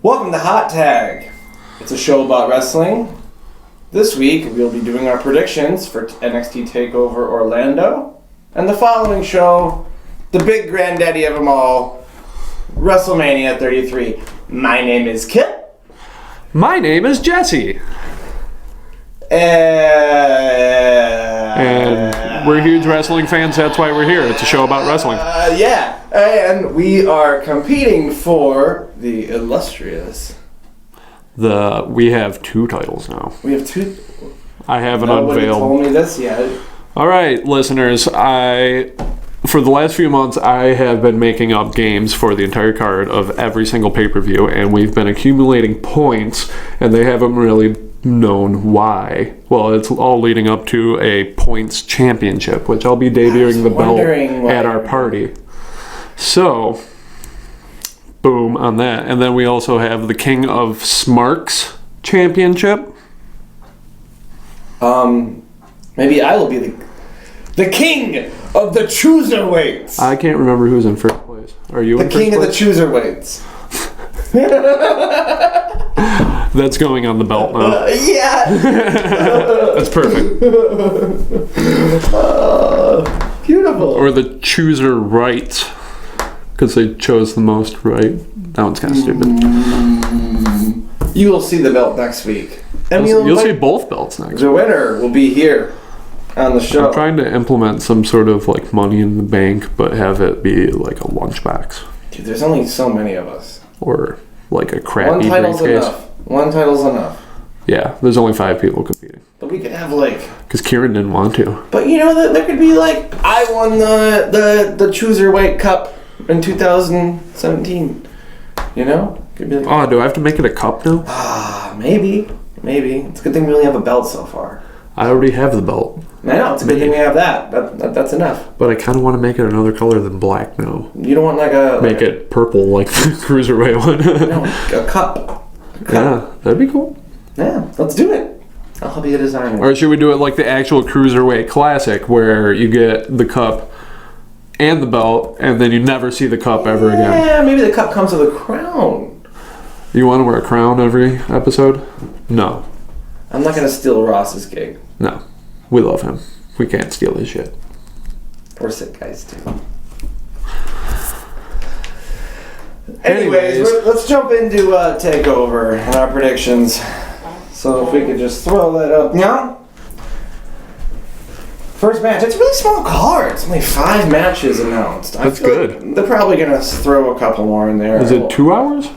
Welcome to Hot Tag. It's a show about wrestling. This week, we'll be doing our predictions for NXT TakeOver Orlando. And the following show, the big granddaddy of them all, Wrestlemania 33. My name is Kip. My name is Jesse. And we're huge wrestling fans, that's why we're here. It's a show about wrestling. Yeah, and we are competing for the illustrious. We have 2 titles now. We have 2. I haven't Nobody unveiled. told me this yet. All right, listeners. For the last few months, I have been making up games for the entire card of every single pay-per-view, and we've been accumulating points, and they haven't really known why. Well, it's all leading up to a points championship, which I'll be debuting the belt at our party. So, boom on that. And then we also have the King of Smarks championship. Maybe I will be the king of the chooserweights. I can't remember who's in first place. Are you in the first king place? of the chooserweights? That's going on the belt now. Yeah. That's perfect. Beautiful. Or the chooser right, because they chose the most right. That one's kind of stupid. You will see the belt next week. And You'll see both belts next week. The winner will be here on the show. I'm trying to implement some sort of like money in the bank, but have it be like a lunchbox. Dude, there's only so many of us. Or like a crappy One title's briefcase. enough. One title's enough. Yeah, there's only 5 people competing. But we could have like... Because Kieran didn't want to. But you know, there could be like, I won the Chooserweight Cup in 2017. You know? Could be like, Oh, do I have to make it a cup now? Maybe. It's a good thing we only have a belt so far. I already have the belt. I know, it's a good thing we have that. That's enough. But I kind of want to make it another color than black now. You don't want like a... Make it purple like the Cruiserweight one. No, a cup. Yeah, that'd be cool. Yeah, let's do it. I'll help you design it. Or should we do it like the actual Cruiserweight Classic, where you get the cup and the belt, and then you never see the cup ever again? Yeah, maybe the cup comes with a crown. You want to wear a crown every episode? No. I'm not going to steal Ross's gig. No. We love him. We can't steal his shit. We're sick guys, too. Anyways, let's jump into TakeOver and our predictions. So if we could just throw that up. Yeah? First match. It's a really small card. It's only 5 matches announced. That's good. Like they're probably going to throw a couple more in there. Is it 2 hours?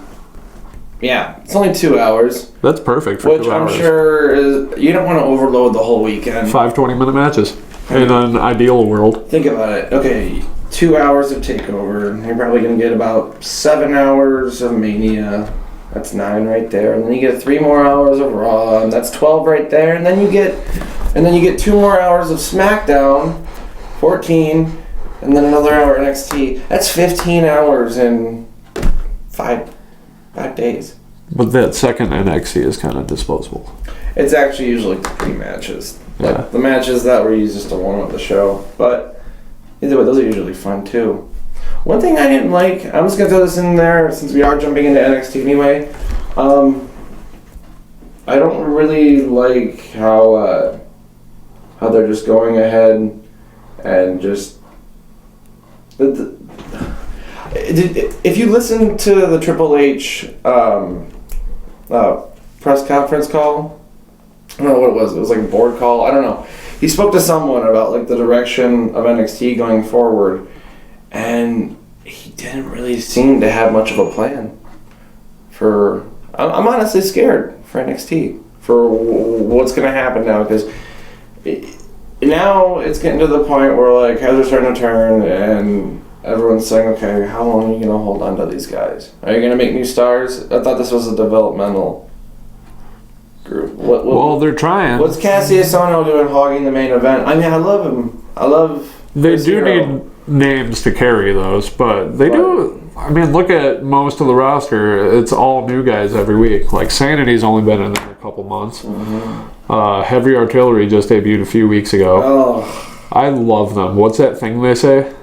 Yeah, it's only 2 hours. That's perfect for 2 hours. Which I'm sure is, you don't want to overload the whole weekend. 5 20-minute matches. In an ideal world. Think about it. Okay, 2 hours of TakeOver. You're probably going to get about 7 hours of Mania. That's 9 right there. And then you get 3 more hours of Raw. And that's 12 right there. And then you get 2 more hours of SmackDown. 14. And then another hour of NXT. That's 15 hours in 5 days. But that second NXT is kind of disposable. It's actually usually the pre-matches. Like Yeah. the matches that were used just to warm up the show. But either way, those are usually fun too. One thing I didn't like, I'm just going to throw this in there since we are jumping into NXT anyway. I don't really like how they're just going ahead and just... If you listen to the Triple H press conference call, I don't know what it was. It was like a board call. I don't know. He spoke to someone about like the direction of NXT going forward, and he didn't really seem to have much of a plan for... I'm honestly scared for NXT, for what's going to happen now, because now it's getting to the point where like heads are starting to turn, and everyone's saying, okay, how long are you going to hold on to these guys? Are you going to make new stars? I thought this was a developmental group. Well, they're trying. What's Cassius Ohno doing hogging the main event? I mean, I love him. They do need names to carry those, but they do. I mean, look at most of the roster. It's all new guys every week. Like Sanity's only been in there a couple months. Mm-hmm. Heavy Artillery just debuted a few weeks ago. Oh, I love them. What's that thing they say?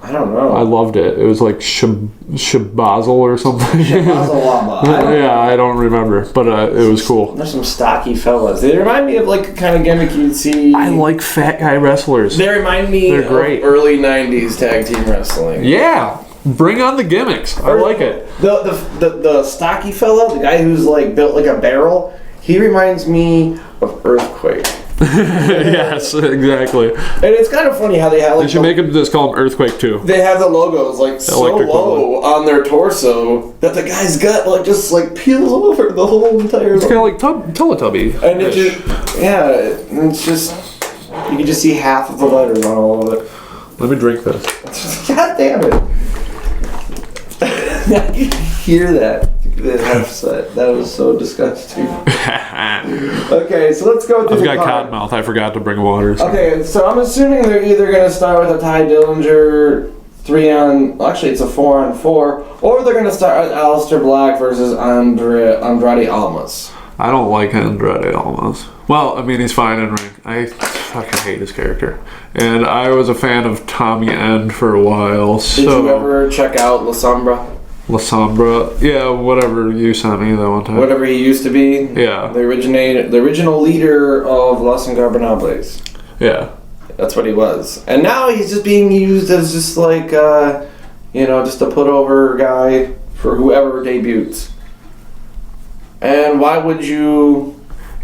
I don't know. I loved it. It was like Shabazzle or something. Yeah, I don't remember, but it was cool. There's some stocky fellas. They remind me of like a kind of gimmick you'd see. I like fat guy wrestlers. They remind me of great. early 90s tag team wrestling. Yeah. Bring on the gimmicks. I like it. The stocky fella, the guy who's like built like a barrel, he reminds me of Earthquake. Yes, exactly. And it's kind of funny how they have like they should make him just call him Earthquake too. They have the logos like so low on their torso that the guy's gut like just like peels over the whole entire. It's kind of like Teletubby. And it just it's just you can just see half of the letters on all of it. Let me drink this. God damn it! I can hear that. That was so disgusting. Okay, so let's go through I've got cotton mouth. I forgot to bring water. So. Okay, so I'm assuming they're either going to start with a Ty Dillinger 3-on... Actually, it's a 4-on-4. Or they're going to start with Aleister Black versus Andrade Almas. I don't like Andrade Almas. Well, I mean, he's fine in ring. I fucking hate his character. And I was a fan of Tommy End for a while. Did you ever check out La Sombra? La Sombra, yeah, whatever you sent me that one time. Whatever he used to be. Yeah. The original leader of Los Ingobernables. Yeah. That's what he was. And now he's just being used as just like, just a put over guy for whoever debuts. And why would you...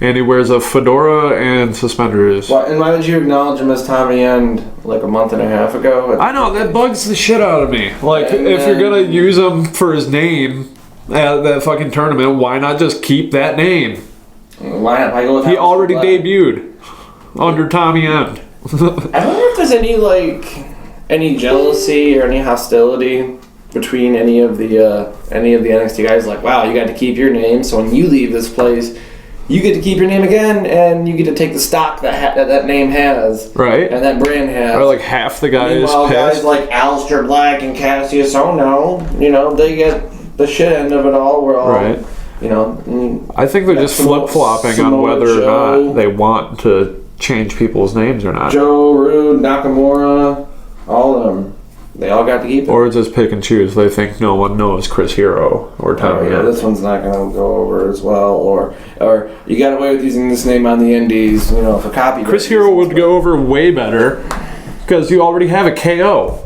And he wears a fedora and suspenders. And why would you acknowledge him as Tommy End like a month and a half ago? I know, that bugs the shit out of me. Like, if you're gonna use him for his name at that fucking tournament, why not just keep that name? Why go with He already debuted under Tommy End. I wonder if there's any jealousy or any hostility between any of the NXT guys. Like, wow, you got to keep your name, so when you leave this place, you get to keep your name again, and you get to take the stock that name has, right? And that brand has. Or like half the guys. Meanwhile, guys like Aleister Black and Cassius Ohno, they get the shit end of it all. We're all, right. I think they're just flip flopping on whether or not they want to change people's names or not. Joe, Rude, Nakamura, all of them. They all got to keep it. Or just pick and choose. They think no one knows Chris Hero or Tommy. Yeah, this one's not going to go over as well. Or you got away with using this name on the indies, for copyright. Chris Hero would go over way better because you already have a KO.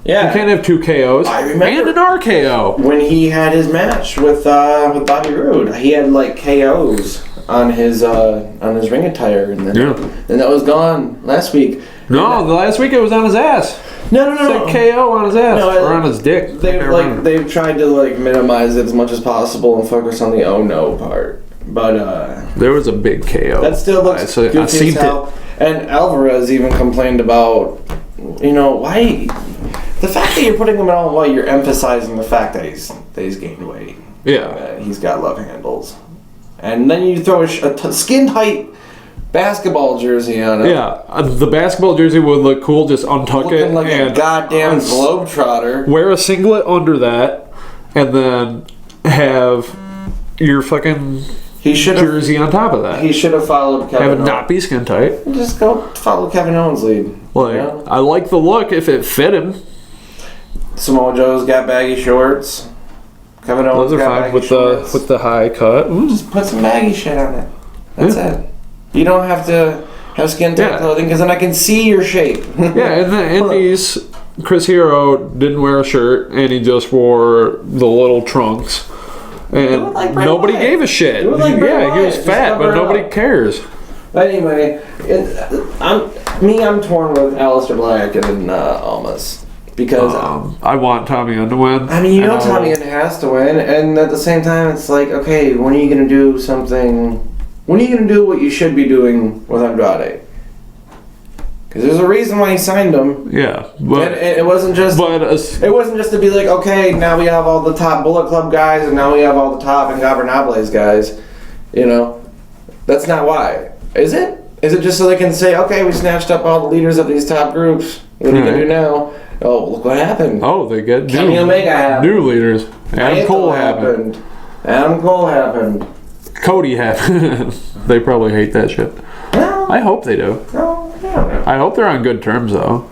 Yeah. You can't have two KOs. I remember. And an RKO. When he had his match with Bobby Roode, he had like KOs on his ring attire, and then that was gone last week. No, the last week it was on his ass. No. It said KO on his ass or on his dick. They've tried to minimize it as much as possible and focus on the oh no part, but there was a big KO. That still looks good as hell. And Alvarez even complained about, why the fact that you're putting him on while you're emphasizing the fact that he's gained weight. Yeah, he's got love handles, and then you throw a skin tight basketball jersey on it. Yeah, the basketball jersey would look cool. Just untuck it like and a goddamn globetrotter. Wear a singlet under that, and then have your fucking jersey on top of that. He should have followed Kevin. Have it not be skin tight. Just go follow Kevin Owens' lead. I like the look if it fit him. Samoa Joe's got baggy shorts. Kevin Owens those are got fine with the high cut. Just put some baggy shit on it. That's it. You don't have to have skin tight clothing because then I can see your shape. Yeah, in the Indies, Chris Hero didn't wear a shirt and he just wore the little trunks. And nobody gave a shit. He was fat, but nobody cares. But anyway, I'm torn with Aleister Black and Almas. Because I want Tommy End to win. I mean, Tommy End has to win, and at the same time, it's like, okay, when are you going to do something? When are you going to do what you should be doing with Andrade? Because there's a reason why he signed him. Yeah, but it wasn't just. It wasn't just to be like, okay, now we have all the top Bullet Club guys, and now we have all the top Ingobernables guys. That's not why, is it? Is it just so they can say, okay, we snatched up all the leaders of these top groups? What are you going to do now? Oh, look what happened. Oh, they get Kenny Omega happened. New leaders. Adam Cole happened. Cody happened. They probably hate that shit. No. I hope they do. No, I hope they're on good terms though.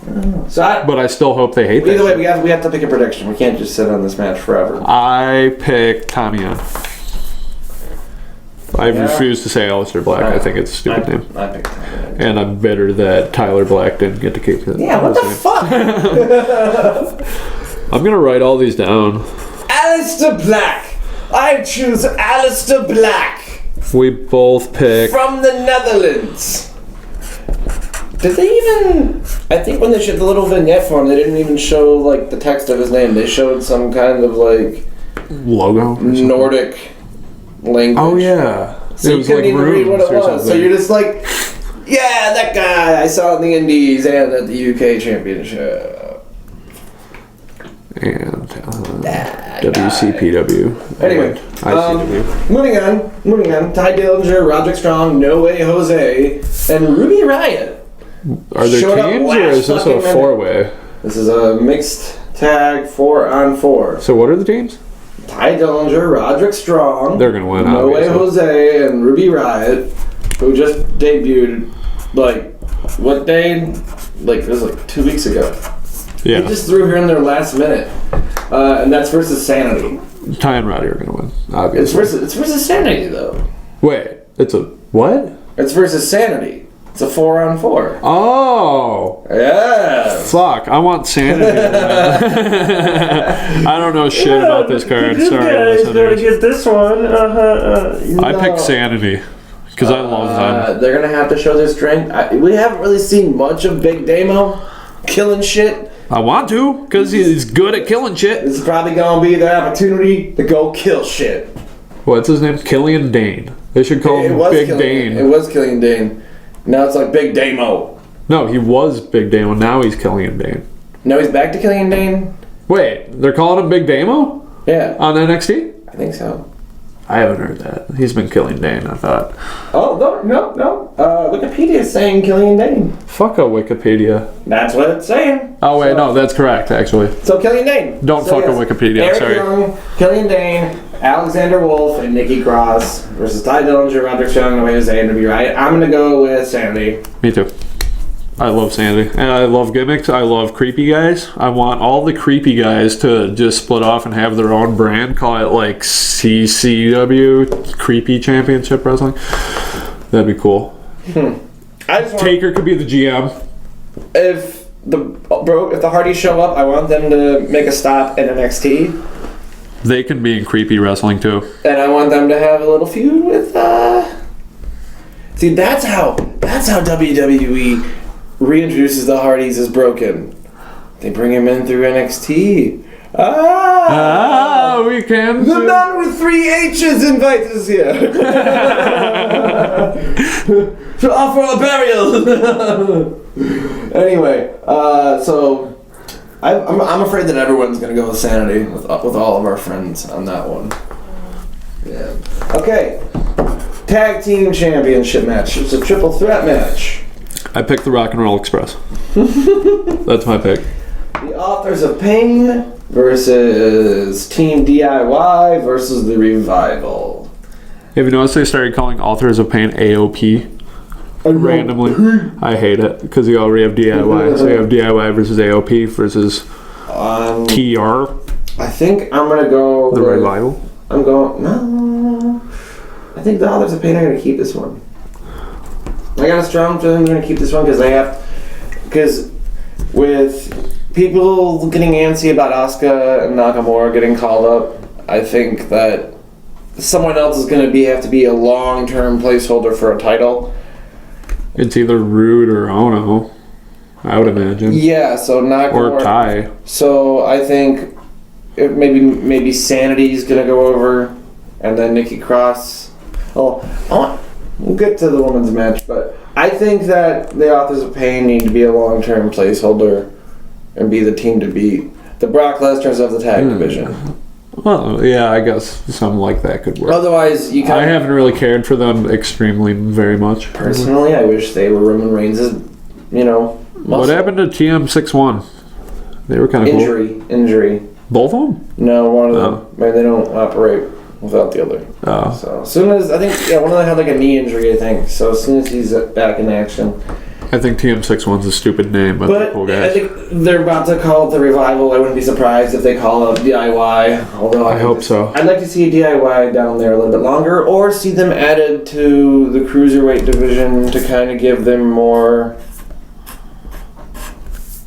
But I still hope they hate Either way, that. we have to pick a prediction. We can't just sit on this match forever. I pick Tamiya. I refuse to say Aleister Black. I think it's a stupid name. I picked Tamiya. And I'm bitter that Tyler Black didn't get to keep it. Yeah, what the fuck? I'm gonna write all these down. Aleister Black. I choose Aleister Black. We both pick From the Netherlands. Did they even... I think when they showed the little vignette for him, they didn't even show, like, the text of his name. They showed some kind of, like... logo. Nordic language. Oh yeah. So you couldn't even read what it was. So you're just like, yeah, that guy I saw in the Indies and at the UK Championship. And WCPW. Anyway, ICW. moving on. Ty Dillinger, Roderick Strong, No Way Jose, and Ruby Riott. Are there showed up teams or last is this a fucking minute. 4-way? This is a mixed tag 4-on-4. So what are the teams? Ty Dillinger, Roderick Strong, They're gonna win, No Way obviously. Jose, and Ruby Riott, who just debuted, like, what day? Like, it was like 2 weeks ago. Yeah. They just threw her in there last minute. And that's versus Sanity. Ty and Roddy are gonna win, obviously. It's versus Sanity, though. Wait, it's a what? It's versus Sanity. It's a 4-on-4. Oh! Yeah. Fuck, I want Sanity to win. I don't know shit about this card. Sorry, listeners. get this one. I picked Sanity because I love them. They're gonna have to show their strength. We haven't really seen much of Big Damo killing shit. I want to because he's good at killing shit. This is probably gonna be their opportunity to go kill shit. What's his name? Killian Dane. They should call him Big Dane. It was Killian Dane. Now it's like Big Damo. No, he was Big Damo. Now he's Killian Dane. No, he's back to Killian Dane? Wait, they're calling him Big Damo? Yeah. On NXT? I think so. I haven't heard that. He's been Killian Dane, I thought. Oh, no. Wikipedia is saying Killian Dane. Fuck a Wikipedia. That's what it's saying. Oh, wait, no, that's correct, actually. So Killian Dane. Don't fuck a Wikipedia, Eric sorry. Young, Killian Dane, Alexander Wolf, and Nikki Cross versus Ty Dillinger, Roderick Strong, and Jose, and Ruby Riott. I'm gonna go with Sanity. Me too. I love Sandy. And I love gimmicks. I love creepy guys. I want all the creepy guys to just split off and have their own brand. Call it like CCW, Creepy Championship Wrestling. That'd be cool. I just want, Taker could be the GM. if the Hardys show up, I want them to make a stop in NXT, They can be in creepy wrestling too. and I want them to have a little feud with. See, that's how WWE reintroduces the Hardys as broken. They bring him in through NXT. We can. The man with 3 H's invites us here to offer a burial. Anyway, so I'm afraid that everyone's gonna go with Sanity with all of our friends on that one. Yeah. Okay. Tag team championship match. It's a triple threat match. I picked the Rock and Roll Express. That's my pick. The Authors of Pain versus Team DIY versus the Revival. Have you noticed they started calling Authors of Pain AOP? Randomly. I hate it because you already have DIY. So you have DIY versus AOP versus TR. I think I'm gonna go The with, Revival. I'm going no. I think the Authors of Pain are gonna keep this one. I got a strong feeling they're gonna keep this one because with people getting antsy about Asuka and Nakamura getting called up, I think that someone else is gonna have to be a long-term placeholder for a title. It's either Rude or Ono, I would imagine. Yeah, so Nakamura Or Ty. So I think maybe Sanity's gonna go over, and then Nikki Cross. We'll get to the women's match, but I think that the Authors of Pain need to be a long-term placeholder and be the team to beat. The Brock Lesnar's of the tag division. Well, yeah, I guess something like that could work. Otherwise, you I haven't really cared for them extremely very much. Personally, I wish they were Roman Reigns' muscle. What happened to TM61? They were kind of cool. Injury. Both of them? No, one of them. Maybe they don't operate without the other. Oh. So as soon as one of them had like a knee injury, I think. So as soon as he's back in action, I think TM61's a stupid name, but they're cool guys. I think they're about to call it the Revival. I wouldn't be surprised if they call it DIY. Although I hope so. I'd like to see DIY down there a little bit longer, or see them added to the cruiserweight division to kind of give them more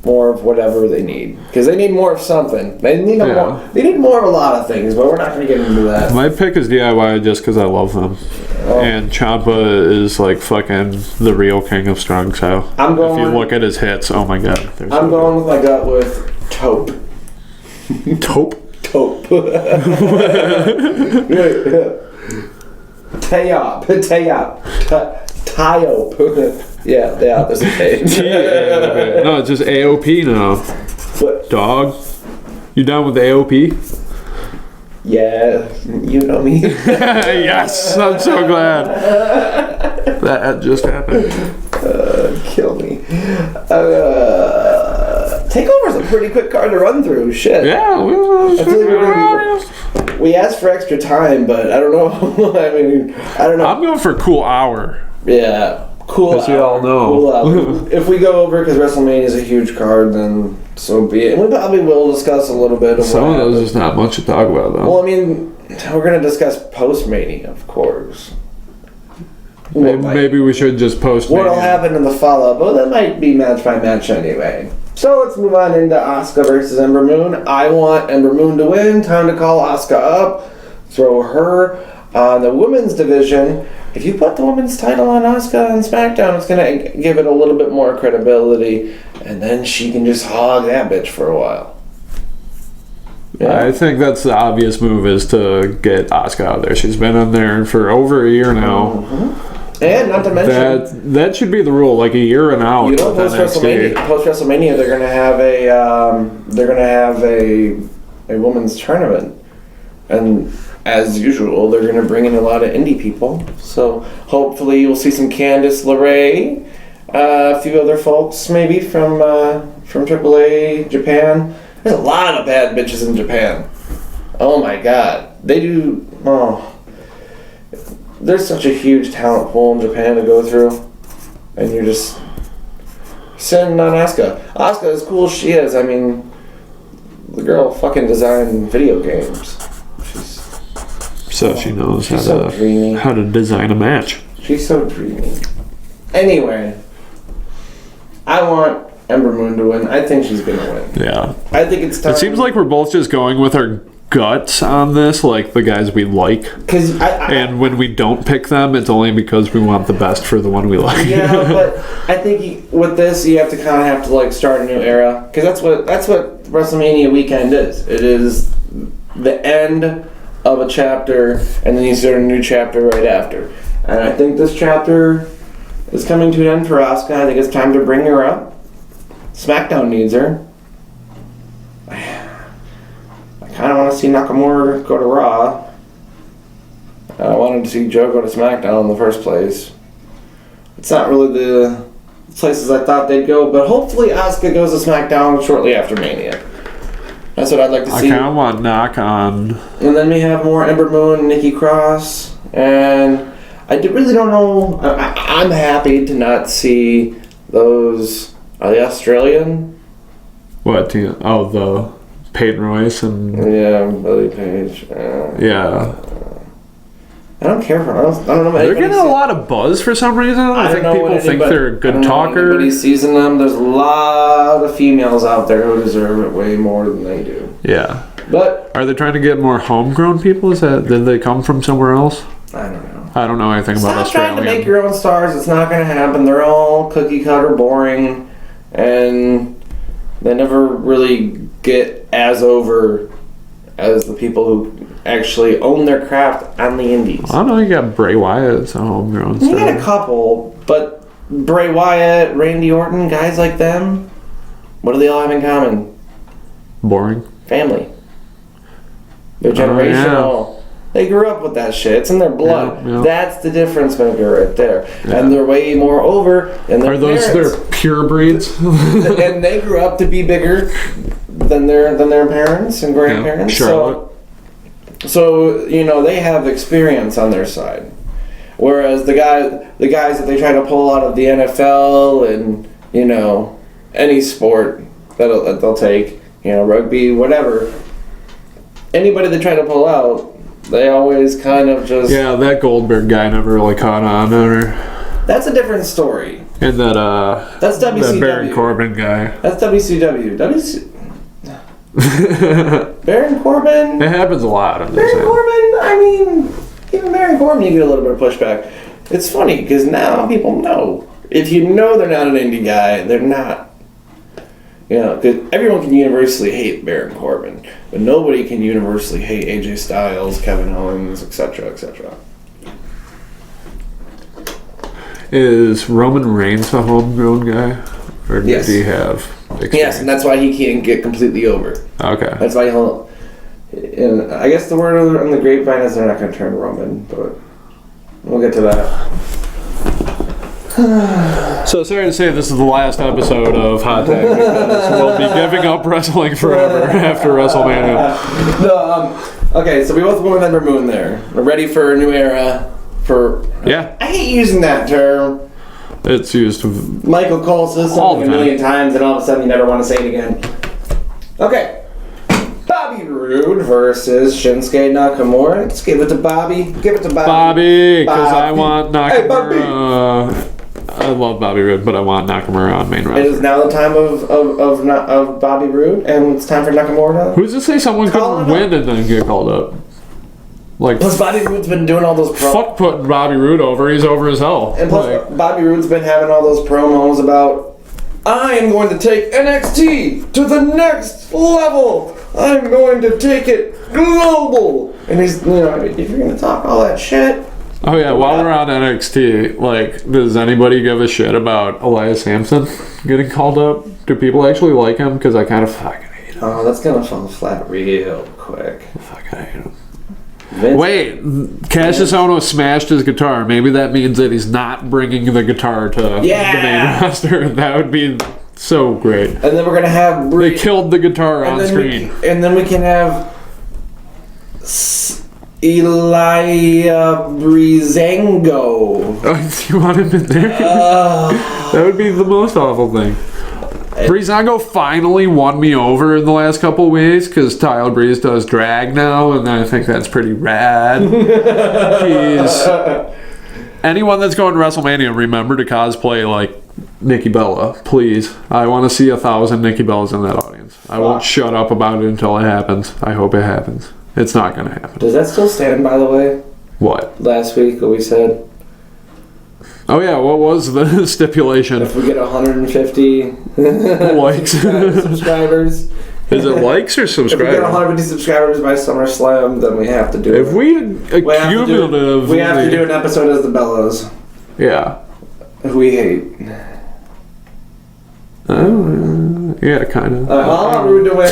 of whatever they need, because they need more of something. They need more. They need more of a lot of things, but we're not going to get into that. My pick is DIY just because I love them, and Ciampa is like fucking the real king of strong style. If you look at his hits, oh my god. I'm going with my gut with Taupe. Taupe. Taupe. Tayop. Yeah, there's a K. No, it's just AOP now. What? Dog. You down with the AOP? Yeah, you know me. Yes, I'm so glad. That just happened. Kill me. Takeover's a pretty quick card to run through. Shit. Yeah, we asked for extra time, but I don't know. I don't know. I'm going for a cool hour. Yeah. Cool. As you all know. Cool. If we go over, because WrestleMania is a huge card, then so be it. And we probably will discuss a little bit of some of those is not much to talk about, though. Well, we're going to discuss post-Mania, of course. Maybe we should just post-Mania. What'll happen in the follow-up? Well, that might be match by match anyway. So let's move on into Asuka versus Ember Moon. I want Ember Moon to win. Time to call Asuka up. Throw her on the women's division. If you put the women's title on Asuka on SmackDown, it's going to give it a little bit more credibility, and then she can just hog that bitch for a while. Yeah. I think that's the obvious move, is to get Asuka out there. She's been on there for over a year now. Mm-hmm. And not to mention... That should be the rule, like a year and out. You know, post-WrestleMania, they're going to have a women's tournament. And... as usual, they're going to bring in a lot of indie people. So hopefully you'll see some Candice LeRae, a few other folks maybe from AAA Japan. There's a lot of bad bitches in Japan. Oh my god. They do... there's such a huge talent pool in Japan to go through. And you're just sitting on Asuka. Asuka, as cool as she is, the girl fucking designed video games. So she knows how to design a match. She's so dreamy. Anyway, I want Ember Moon to win. I think she's going to win. Yeah. I think it's time. It seems like we're both just going with our guts on this, like the guys we like. And when we don't pick them, it's only because we want the best for the one we like. Yeah, but I think with this, you have to start a new era. Because that's what WrestleMania weekend is. It is the end of a chapter, and then you start a new chapter right after. And I think this chapter is coming to an end for Asuka. I think it's time to bring her up. SmackDown needs her. I kind of want to see Nakamura go to Raw. I wanted to see Joe go to SmackDown in the first place. It's not really the places I thought they'd go, but hopefully Asuka goes to SmackDown shortly after Mania. That's what I'd like to see. I kind of want Knock on. And then we have more Ember Moon and Nikki Cross. And I really don't know. I'm happy to not see those. Are they Australian? What? The Peyton Royce and... Yeah, Billy Page. Yeah. I don't care for them. I don't know. They're getting a lot of buzz for some reason. I think people think they're a good talker. Nobody's seizing them. There's a lot of females out there who deserve it way more than they do. Yeah. But are they trying to get more homegrown people? Did they come from somewhere else? I don't know. I don't know anything about Australia. Stop trying to make your own stars. It's not going to happen. They're all cookie cutter, boring, and they never really get as over as the people who actually own their craft on the indies. I don't know, you got Bray Wyatt, it's a homegrown star. You got a couple, but Bray Wyatt, Randy Orton, guys like them, what do they all have in common? Boring. Family. They're generational. Yeah. They grew up with that shit. It's in their blood. Yeah. That's the difference maker right there. Yeah. And they're way more over than their parents. Are those their pure breeds? And they grew up to be bigger than their parents and grandparents. Yeah. Charlotte. So they have experience on their side. Whereas the guys that they try to pull out of the NFL and, you know, any sport that they'll take, you know, rugby, whatever, anybody they try to pull out, they always kind of just... Yeah, that Goldberg guy never really caught on, or... That's a different story. And that, that's WCW. That Baron Corbin guy. That's WCW. Baron Corbin? It happens a lot. Baron Corbin, I mean, even Baron Corbin, you get a little bit of pushback. It's funny, because now people know. If you know they're not an indie guy, they're not. You know, because everyone can universally hate Baron Corbin, but nobody can universally hate AJ Styles, Kevin Owens, etc., etc. Is Roman Reigns a homegrown guy? Or does he have experience? Yes, and that's why he can't get completely over. Okay. That's why he'll... And I guess the word on the grapevine is they're not going to turn Roman, but we'll get to that. So sorry to say this is the last episode of Hot Tag because we'll be giving up wrestling forever after WrestleMania. Okay, so we both went with Ember Moon there. We're ready for a new era. Yeah. I hate using that term. It's used. Michael Cole says something a million times, and all of a sudden you never want to say it again. Okay. Bobby Roode versus Shinsuke Nakamura. Let's give it to Bobby. Give it to Bobby. Because I want Nakamura. Hey, Bobby. I love Bobby Roode, but I want Nakamura on main roster. It is now the time of Bobby Roode, and it's time for Nakamura. Who's to say someone couldn't win and then get called up? Like, plus, Bobby Roode's been doing all those fuck putting Bobby Roode over. He's over as hell. And plus, Bobby Roode's been having all those promos about, I am going to take NXT to the next level. I'm going to take it global. And he's, you know, if you're going to talk all that shit. Oh yeah, while we're on NXT, like, does anybody give a shit about Elias Sampson getting called up? Do people actually like him? Because I kind of fucking hate him. Oh, that's gonna fall flat real quick. Fucking hate him. Vince. Wait, Cassius Ohno smashed his guitar. Maybe that means that he's not bringing the guitar to the main roster. That would be so great. And then we're gonna have they killed the guitar on screen. And then we can have Elia Breezango. Oh, you want him in there? That would be the most awful thing. Breezango finally won me over in the last couple of weeks because Tyler Breeze does drag now, and I think that's pretty rad. Anyone that's going to WrestleMania, remember to cosplay like Nikki Bella, please. I want to see 1,000 Nikki Bellas in that audience. I won't shut up about it until it happens. I hope it happens. It's not going to happen. Does that still stand, by the way? What? Last week, what we said? Oh yeah, what was the stipulation? If we get 150 likes, subscribers. Is it likes or subscribers? If we get 150 subscribers by SummerSlam, then we have to do it. If we accumulative, we have to do an episode as the Bellas. Yeah. Who we hate. Yeah, kind of. I'll Rude to win.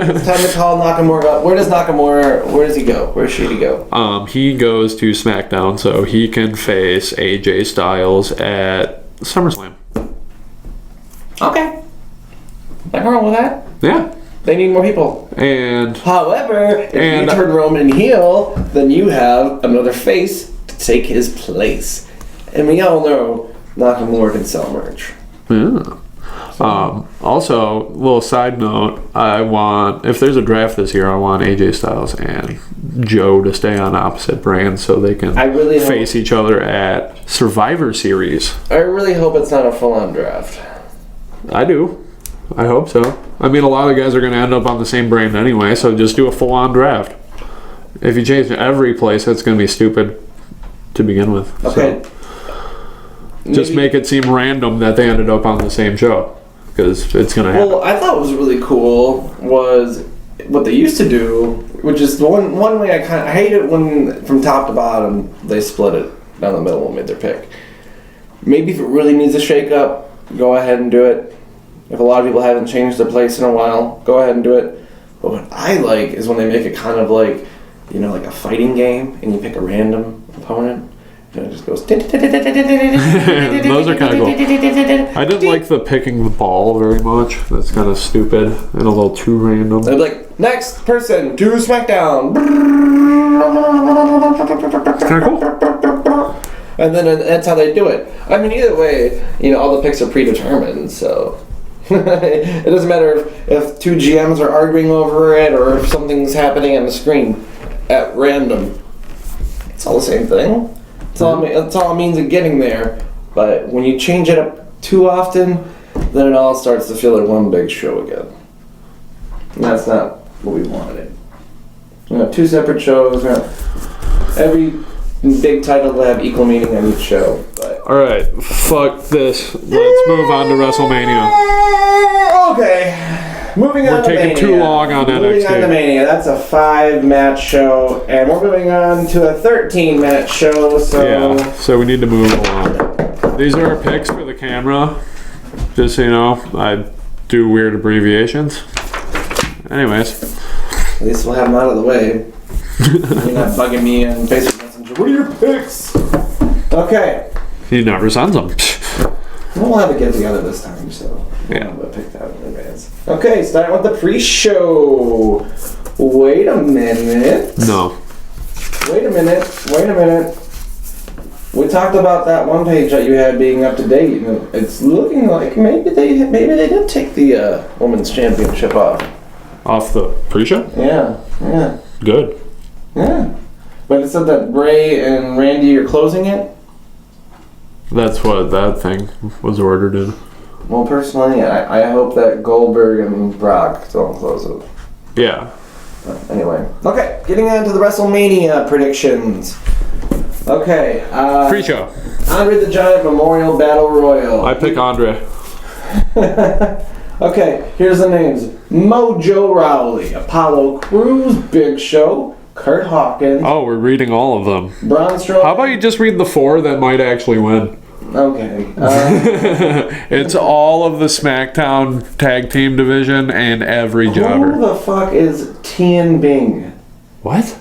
It's time to call Nakamura. Where does he go? Where should he go? He goes to SmackDown so he can face AJ Styles at SummerSlam. Okay. Nothing wrong with that. Yeah. They need more people. However, if you turn Roman heel, then you have another face to take his place. And we all know Nakamura can sell merch. Yeah. Also, little side note, if there's a draft this year, I want AJ Styles and Joe to stay on opposite brands so they can face each other at Survivor Series. I really hope it's not a full-on draft. I do. I hope so. I mean, a lot of guys are going to end up on the same brand anyway, so just do a full-on draft. If you change every place, it's going to be stupid to begin with. Okay. So just make it seem random that they ended up on the same show. Because it's going to happen. Well, I thought what was really cool was what they used to do, which is the one way I hate it when from top to bottom they split it down the middle and made their pick. Maybe if it really needs a shake up, go ahead and do it. If a lot of people haven't changed their place in a while, go ahead and do it. But what I like is when they make it kind of like, you know, like a fighting game and you pick a random opponent. And it just goes. Those are kind of cool. I didn't like the picking the ball very much. That's kind of stupid and a little too random. They'd be like, next person to SmackDown. It's kind of cool. And then that's how they do it. I mean, either way, all the picks are predetermined, so it doesn't matter if two GMs are arguing over it or if something's happening on the screen at random. It's all the same thing. That's all it means of getting there. But when you change it up too often, then it all starts to feel like one big show again. And that's not what we wanted. We have two separate shows. Every big title will have equal meaning on each show. But. All right, fuck this. Let's move on to WrestleMania. Okay, moving on to Mania. We're taking too long on NXT. Moving on to Mania. That's a 5-match show, and we're moving on to a 13-match show. So we need to move along. These are our picks for the camera. Just so you know, I do weird abbreviations. Anyways. At least we'll have them out of the way. You're not bugging me on Facebook Messenger. What are your picks? Okay. He never sends them. We'll have it get together this time, so we'll pick that in advance. Okay, starting with the pre-show. Wait a minute. No. Wait a minute. We talked about that one page that you had being up to date, and it's looking like maybe they did take the women's championship off. Off the pre-show? Yeah. Good. Yeah. But it said that Ray and Randy are closing it? That's what that thing was ordered in. Well, personally, I hope that Goldberg and Brock don't close it. Yeah. But anyway. Okay, getting on to the WrestleMania predictions. Okay. Pre-show. Andre the Giant Memorial Battle Royal. I pick Andre. Okay, here's the names. Mojo Rawley, Apollo Crews, Big Show, Kurt Hawkins. Oh, we're reading all of them. Braun Strowman. How about you just read the 4 that might actually win? Okay. It's all of the SmackDown tag team division and every jobber. Who the fuck is Tian Bing? What?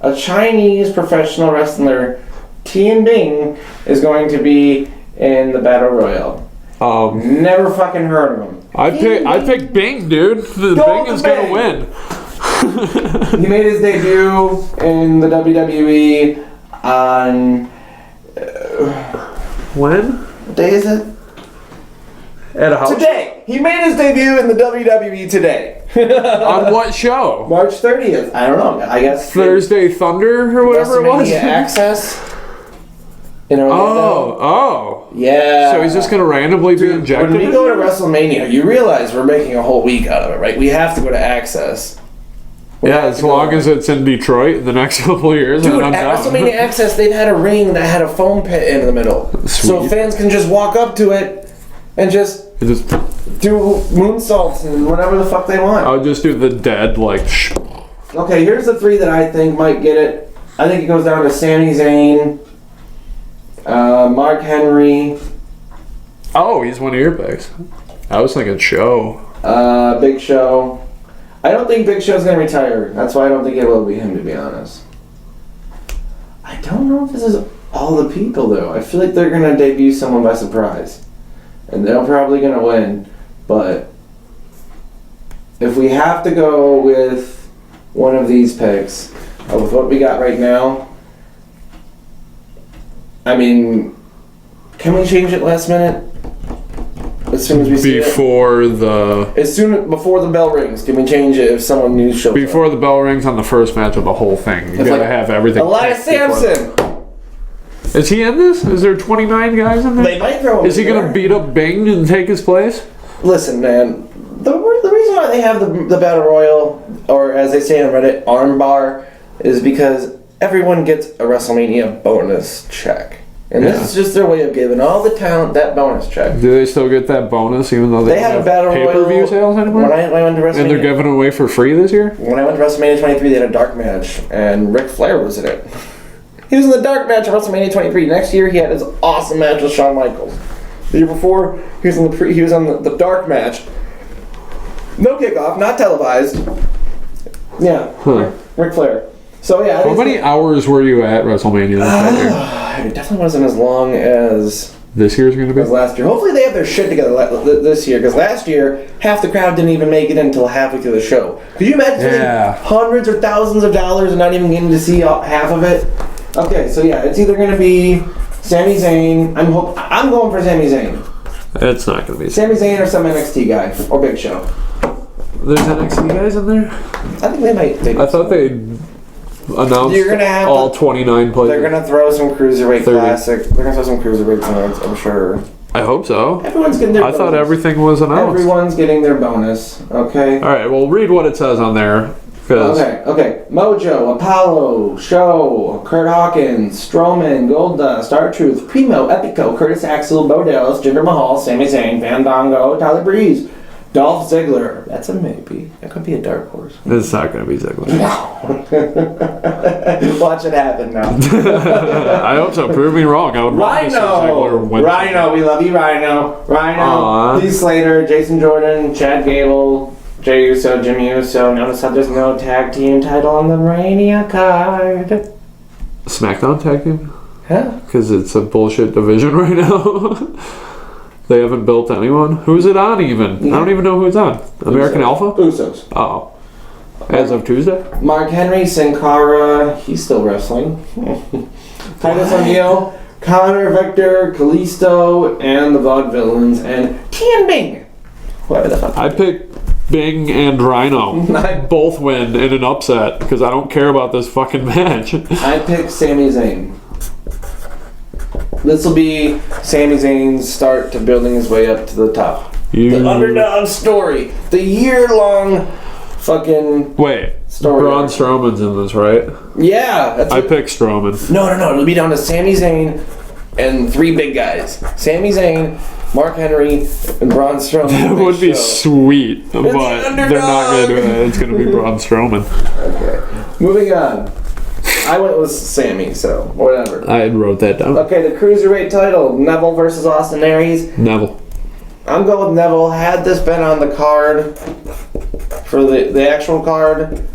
A Chinese professional wrestler, Tian Bing, is going to be in the Battle Royal. Never fucking heard of him. I pick Bing, dude. Bing is gonna win. He made his debut in the WWE on when? What day is it? At a house. Today. He made his debut in the WWE today. On what show? March 30th. I don't know. I guess Thursday Thunder or whatever it was. WrestleMania Access. Oh. Yeah. So he's just going to randomly be injected? When we go to WrestleMania, you realize we're making a whole week out of it, right? We have to go to Access. As long as it's in Detroit in the next couple of years. Dude, at WrestleMania Access, they've had a ring that had a foam pit in the middle. Sweet. So fans can just walk up to it and just do moonsaults and whatever the fuck they want. I'll just do the dead, Okay, here's the 3 that I think might get it. I think it goes down to Sami Zayn, Mark Henry. Oh, he's one of your picks. I was thinking Show. Big Show. I don't think Big Show's gonna retire. That's why I don't think it will be him, to be honest. I don't know if this is all the people, though. I feel like they're gonna debut someone by surprise. And they're probably gonna win. But if we have to go with one of these picks, with what we got right now, I mean, can we change it last minute? As soon as we see before it? Before the bell rings, can we change it if someone new shows Before the bell rings on the first match of the whole thing. You gotta have everything. Elias Sampson! Is he in this? Is there 29 guys in there? They might throw him Is he gonna beat up Bing and take his place? Listen, man. The reason why they have the Battle Royal, or as they say on Reddit, armbar, is because everyone gets a WrestleMania bonus check. And this is just their way of giving all the talent that bonus check. Do they still get that bonus even though they have don't a Battle have pay-per-view Royal sales anymore? When I went to WrestleMania, and they're giving it away for free this year? When I went to WrestleMania 23, they had a dark match, and Ric Flair was in it. He was in the dark match at WrestleMania 23. Next year, he had his awesome match with Shawn Michaels. The year before, he was on the dark match. No kickoff, not televised. Yeah, Ric Flair. So yeah. How many hours were you at WrestleMania that year? It definitely wasn't as long as this year's going to be. As last year. Hopefully they have their shit together this year, because last year half the crowd didn't even make it until halfway through the show. Could you imagine spending hundreds or thousands of dollars and not even getting to see half of it? Okay, so yeah, it's either gonna be Sami Zayn. I'm going for Sami Zayn. It's not going to be. Sami Zayn or some NXT guy or Big Show. There's NXT guys in there? I think they might. I thought they announced You're gonna have all 29 players. They're gonna throw some cruiserweight 30. classic. They're gonna throw some cruiserweight tonight, I'm sure. I hope so. Everyone's getting their I bonus. thought everything was announced. Everyone's getting their bonus. Okay. All right, well, read what it says on there. Okay. Mojo, Apollo, Show, Kurt Hawkins, Strowman, Goldust, R-Truth, Primo, Epico, Curtis Axel, Bo Dallas, Jinder Mahal, Sami Zayn, Fandango, Tyler Breeze, Dolph Ziggler. That's a maybe. That could be a dark horse. It's not going to be Ziggler. Watch it happen now. I hope so. Prove me wrong. I would love to see Ziggler win. Rhino, we love you, Rhino. Aww. Heath Slater, Jason Jordan, Chad Gable, Jey Uso, Jimmy Uso. Notice how there's no tag team title on the Mania card. SmackDown tag team? Huh? Because it's a bullshit division right now. They haven't built anyone. Who's it on even? Yeah. I don't even know who it's on. American Alpha? Usos. Oh. As of Tuesday? Mark Henry, Sin Cara, he's still wrestling. Titus O'Neil, Connor, Vector, Kalisto, and the Vaudevillains, and Tian Bing. Whoever the fuck. I picked Bing and Rhino. Both win in an upset because I don't care about this fucking match. I picked Sami Zayn. This will be Sami Zayn's start to building his way up to the top. The underdog story. The year-long fucking Wait. story. Braun Strowman's in this, right? Yeah. I picked Strowman. No. It'll be down to Sami Zayn and three big guys. Sami Zayn, Mark Henry, and Braun Strowman. That would be sweet, but they're not going to do that. It's going to be Braun Strowman. Okay. Moving on. I went with Sammy, so whatever. I wrote that down. Okay, the Cruiserweight title, Neville versus Austin Aries. Neville. I'm going with Neville. Had this been on the card, for the actual card,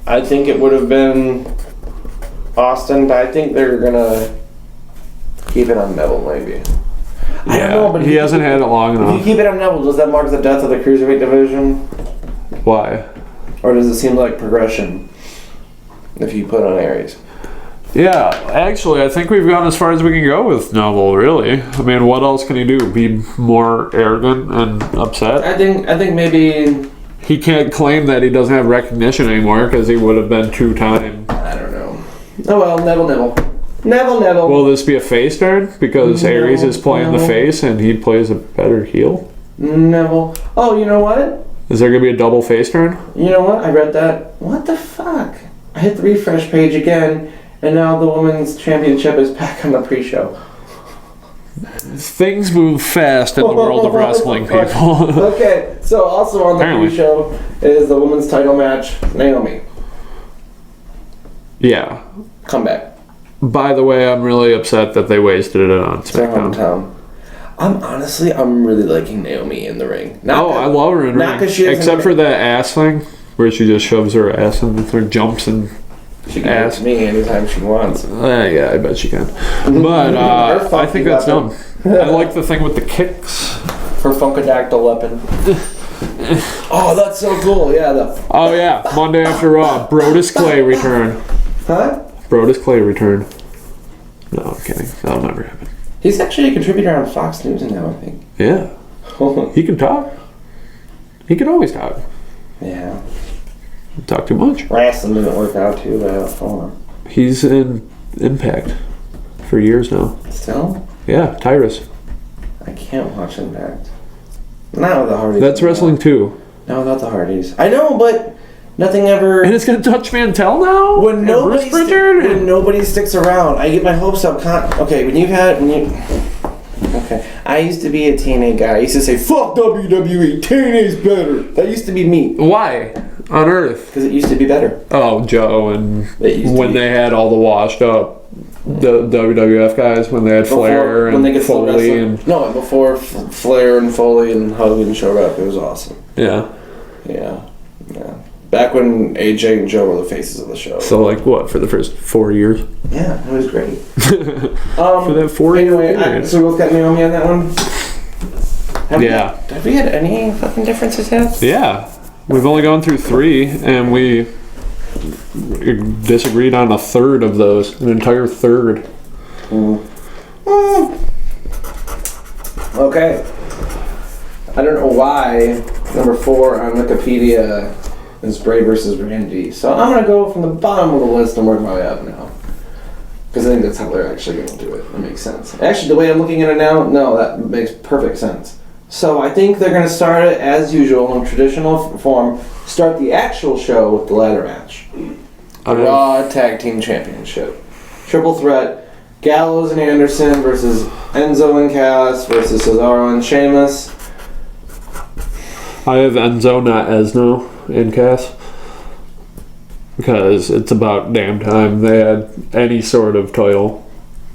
I think it would have been Austin, but I think they're going to keep it on Neville, maybe. I don't know, but he hasn't had it long if enough. you keep it on Neville, does that mark the death of the Cruiserweight division? Why? Or does it seem like progression if you put on Aries? Yeah, actually, I think we've gone as far as we can go with Neville, really. I mean, what else can he do? Be more arrogant and upset? I think maybe... He can't claim that he doesn't have recognition anymore because he would have been two-time. I don't know. Oh well, Neville. Will this be a face turn? Because Aries is playing the face and he plays a better heel? Neville. Oh, you know what? Is there going to be a double face turn? You know what? I read that. What the fuck? I hit the refresh page again, and now the women's championship is back on the pre-show. Things move fast in the world of wrestling, people. Okay, so also on the Apparently. pre-show is the women's title match, Naomi. Yeah. Comeback. By the way, I'm really upset that they wasted it on It's their SmackDown. hometown. I'm really liking Naomi in the ring. I love her in not ring. 'cause she doesn't Except make- for that ass thing, where she just shoves her ass in with her jumps and She can ask me anytime she wants. yeah, I bet she can. But Her I think that's dumb. weapon. I like the thing with the kicks. Her funkadactyl weapon. Oh, that's so cool. Yeah. Oh yeah, Monday After Raw, Brodus Clay return. Huh? Brodus Clay return. No, I'm kidding. That'll never happen. He's actually a contributor on Fox News now, I think. Yeah, he can talk. He can always talk. Yeah. Talk too much. Wrestling didn't work out too bad for him. He's in Impact for years now. Still? Yeah, Tyrus. I can't watch Impact. Not with the Hardys. That's wrestling too. No, not the Hardys. I know, but nothing ever... And it's gonna touch Mantel now? When And nobody, Bruce Pritchard? when nobody sticks around, I get my hopes up. Okay, Okay, I used to be a TNA guy. I used to say, fuck WWE, TNA's better. That used to be me. Why? On Earth? Because it used to be better. Oh, Joe and It used to when be. they had all the washed up the WWF guys, when they had Flair when they and could still Foley wrestle. and... No, before Flair and Foley and Hogan showed up, it was awesome. Yeah. Yeah. Back when AJ and Joe were the faces of the show. So like what, for the first 4 years? Yeah, it was great. For that 4 year Anyway, period. so we both got Naomi on that one? Yeah. Have we had any fucking differences yet? Yeah. We've only gone through 3 and we disagreed on a third of those, an entire third. Okay. I don't know why number 4 on Wikipedia is Bray versus Randy. So I'm going to go from the bottom of the list and work my way up now. Because I think that's how they're actually going to do it. That makes sense. Actually, the way I'm looking at it now, no, that makes perfect sense. So I think they're going to start it as usual in traditional form. Start the actual show with the ladder match. Raw Tag Team Championship. Triple threat. Gallows and Anderson versus Enzo and Cass versus Cesaro and Sheamus. I have Enzo, not Esno, in Cass. Because it's about damn time they had any sort of title.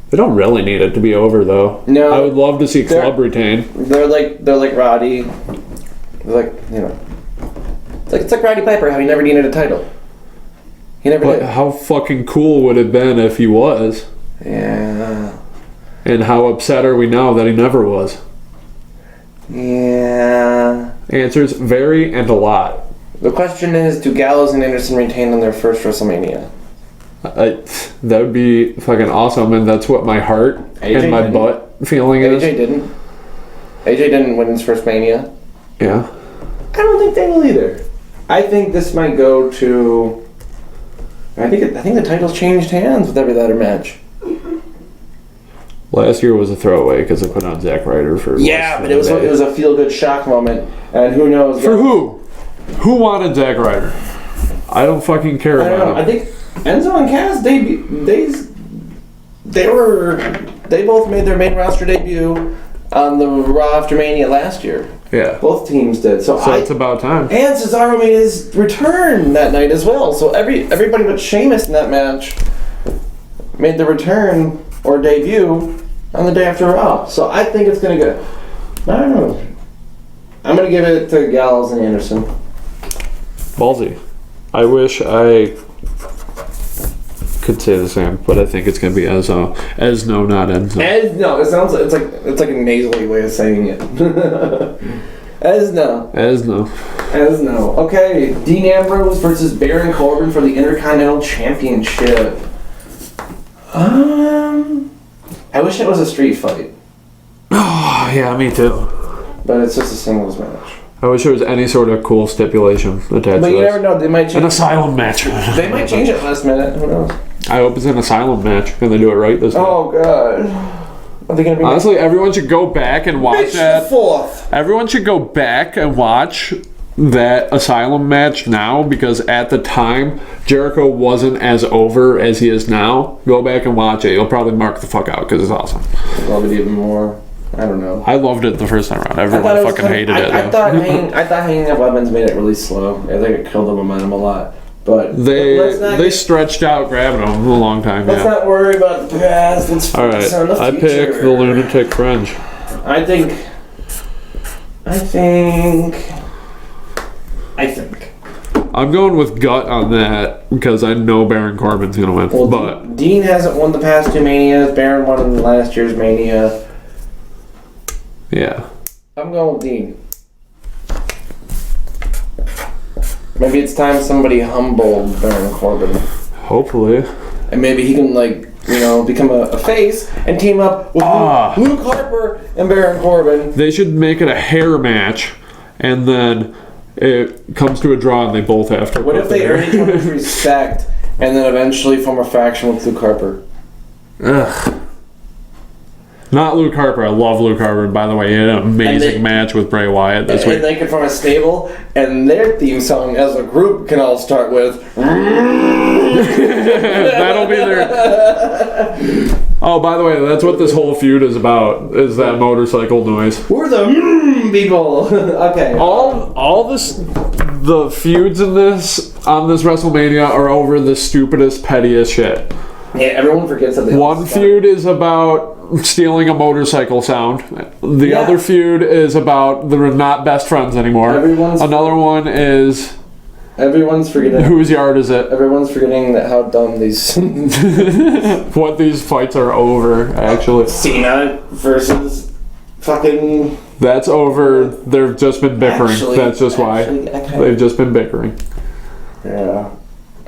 They don't really need it to be over, though. No. I would love to see Club retain. They're like Roddy. They're like, you know. It's like Roddy Piper, how he never needed a title. He never But did. how fucking cool would it have been if he was? Yeah. And how upset are we now that he never was? Yeah. Answers vary and a lot. The question is, do Gallows and Anderson retain on their first WrestleMania? That would be fucking awesome, and that's what my heart AJ and my didn't. butt feeling is. AJ didn't. AJ didn't win his first Mania. Yeah. I don't think they will either. I think this might go to. I think the title's changed hands with every ladder match. Last year was a throwaway because I put on Zack Ryder for. Yeah, but it was a feel good shock moment, and who knows? For who? Who wanted Zack Ryder? I don't fucking care I don't know. about I him. think Enzo and Cass they both made their main roster debut on the Raw after Mania last year. Yeah. Both teams did. So it's about time. And Cesaro made his return that night as well. So everybody but Sheamus in that match made the return or debut on the day after Raw. So I think it's gonna go. I don't know. I'm gonna give it to Gallows and Anderson. Ballsy. I wish I could say the same, but I think it's gonna be Esno, not Enzo. No, it sounds it's like a nasally way of saying it. Esno. Okay, Dean Ambrose versus Baron Corbin for the Intercontinental Championship. I wish it was a street fight, Oh, yeah, me too. but it's just a singles match. I wish there was any sort of cool stipulation attached But to you this. never know; they might An change. asylum match. They might change it last minute. Who knows? I hope it's an asylum match and they do it right this time. Oh God, are they gonna be? Honestly, everyone should go back and watch Mitch that. the 4th. Everyone should go back and watch that asylum match now, because at the time Jericho wasn't as over as he is now. Go back and watch it. You'll probably mark the fuck out because it's awesome. Love it even more. I don't know. I loved it the first time around. Everyone fucking hated it. I thought hanging up weapons made it really slow. I think it killed the momentum a lot. But They stretched out grabbing them a long time. Let's not worry about the past. Let's All focus on right, the I future. picked the lunatic fringe. I think. I'm going with gut on that because I know Baron Corbin's gonna win. Well, but Dean hasn't won the past 2 Manias. Baron won in last year's Mania. yeah, I'm going with Dean. Maybe it's time somebody humbled Baron Corbin. hopefully. And maybe he can, become a face and team up with Luke Harper and Baron Corbin. They should make it a hair match, and then it comes to a draw and they both have to. What if they earn each other's respect and then eventually form a faction with Luke Harper? Ugh. Not Luke Harper. I love Luke Harper. By the way, he had an amazing match with Bray Wyatt this week. And they can form a stable, and their theme song as a group can all start with. That'll be their. Oh, by the way, that's what this whole feud is about. Is that motorcycle noise? We're the people. Okay. The feuds in this on this WrestleMania are over the stupidest, pettiest shit. Yeah, everyone forgets that. One feud is about stealing a motorcycle sound. The other feud is about they're not best friends anymore. Another one is everyone's forgetting. Whose yard is it? Everyone's forgetting that how dumb these what these fights are over. Actually, Cena versus fucking. That's over. They've just been bickering. That's just why they've just been bickering. Yeah.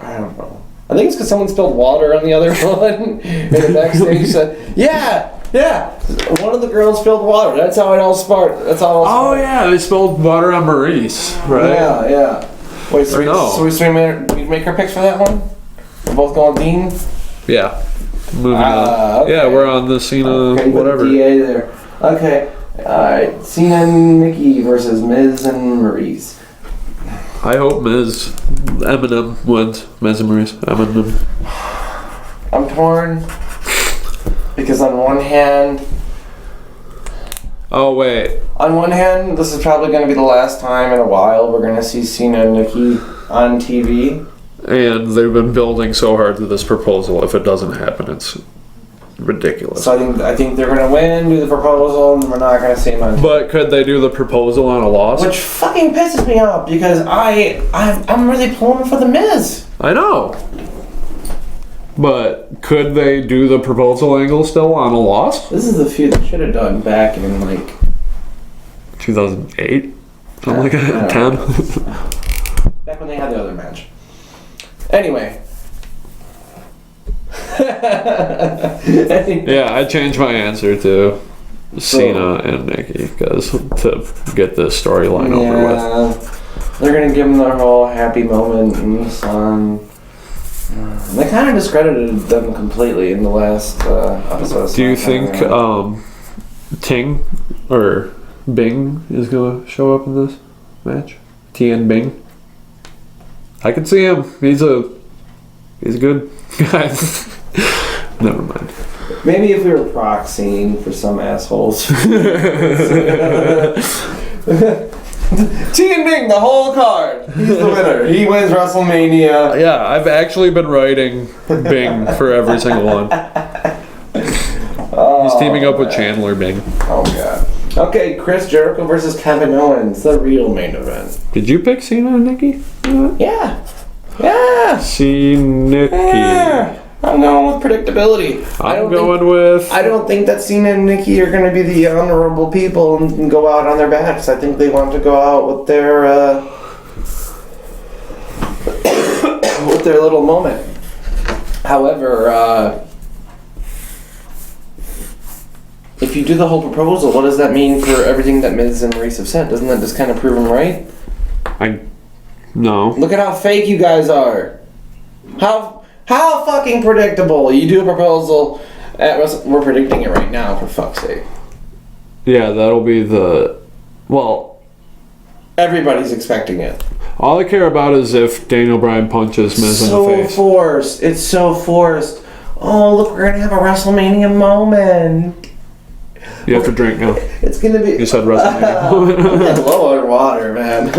I don't know. I think it's because someone spilled water on the other one in the backstage. Said, yeah. One of the girls spilled water. That's how it all started. That's how it all started. Oh yeah, they spilled water on Maurice, right? Yeah. Wait, so, no. we make our picks for that one? We're both going Dean? Yeah. Moving on. Okay. Yeah, we're on the Cena, Okay, whatever. DA there. Okay. Alright. Cena and Nikki versus Miz and Maurice. I hope Eminem wins. Miz and Maurice. Eminem. I'm torn. Because on one hand, this is probably going to be the last time in a while we're going to see Cena and Nikki on TV. And they've been building so hard to this proposal. If it doesn't happen, it's ridiculous. So I think they're going to win, do the proposal, and we're not going to see them on TV. But could they do the proposal on a loss? Which fucking pisses me off because I'm really pulling for the Miz. I know. But could they do the proposal angle still on a loss? This is the feud they should have done back in 2008? Something like that? 10? Back when they had the other match. Anyway. Yeah, I changed my answer to Cena and Nikki because to get this storyline over with. They're going to give them their whole happy moment in the sun. They kind of discredited them completely in the last episode. Do you think Ting or Bing is going to show up in this match? T and Bing? I could see him. He's a good guy. Never mind. Maybe if we were proxying for some assholes. T and Bing, the whole card. He's the winner. He wins WrestleMania. Yeah, I've actually been writing Bing for every single one. He's teaming up with Chandler Bing. Oh, God. Okay, Chris Jericho versus Kevin Owens, the real main event. Did you pick Cena and Nikki? Yeah. Nikki. Yeah. I'm going with predictability. I don't think that Cena and Nikki are going to be the honorable people and go out on their backs. I think they want to go out with their with their little moment. However, if you do the whole proposal, what does that mean for everything that Miz and Maurice have said? Doesn't that just kind of prove them right? No. Look at how fake you guys are. How fucking predictable. You do a proposal at we're predicting it right now, for fuck's sake. Yeah, that'll be everybody's expecting it. All I care about is if Daniel Bryan punches Miz in the face. It's so forced. Oh, look, we're gonna have a WrestleMania moment. You have to drink now. It's gonna be. You said WrestleMania moment. I'm getting low on water, man.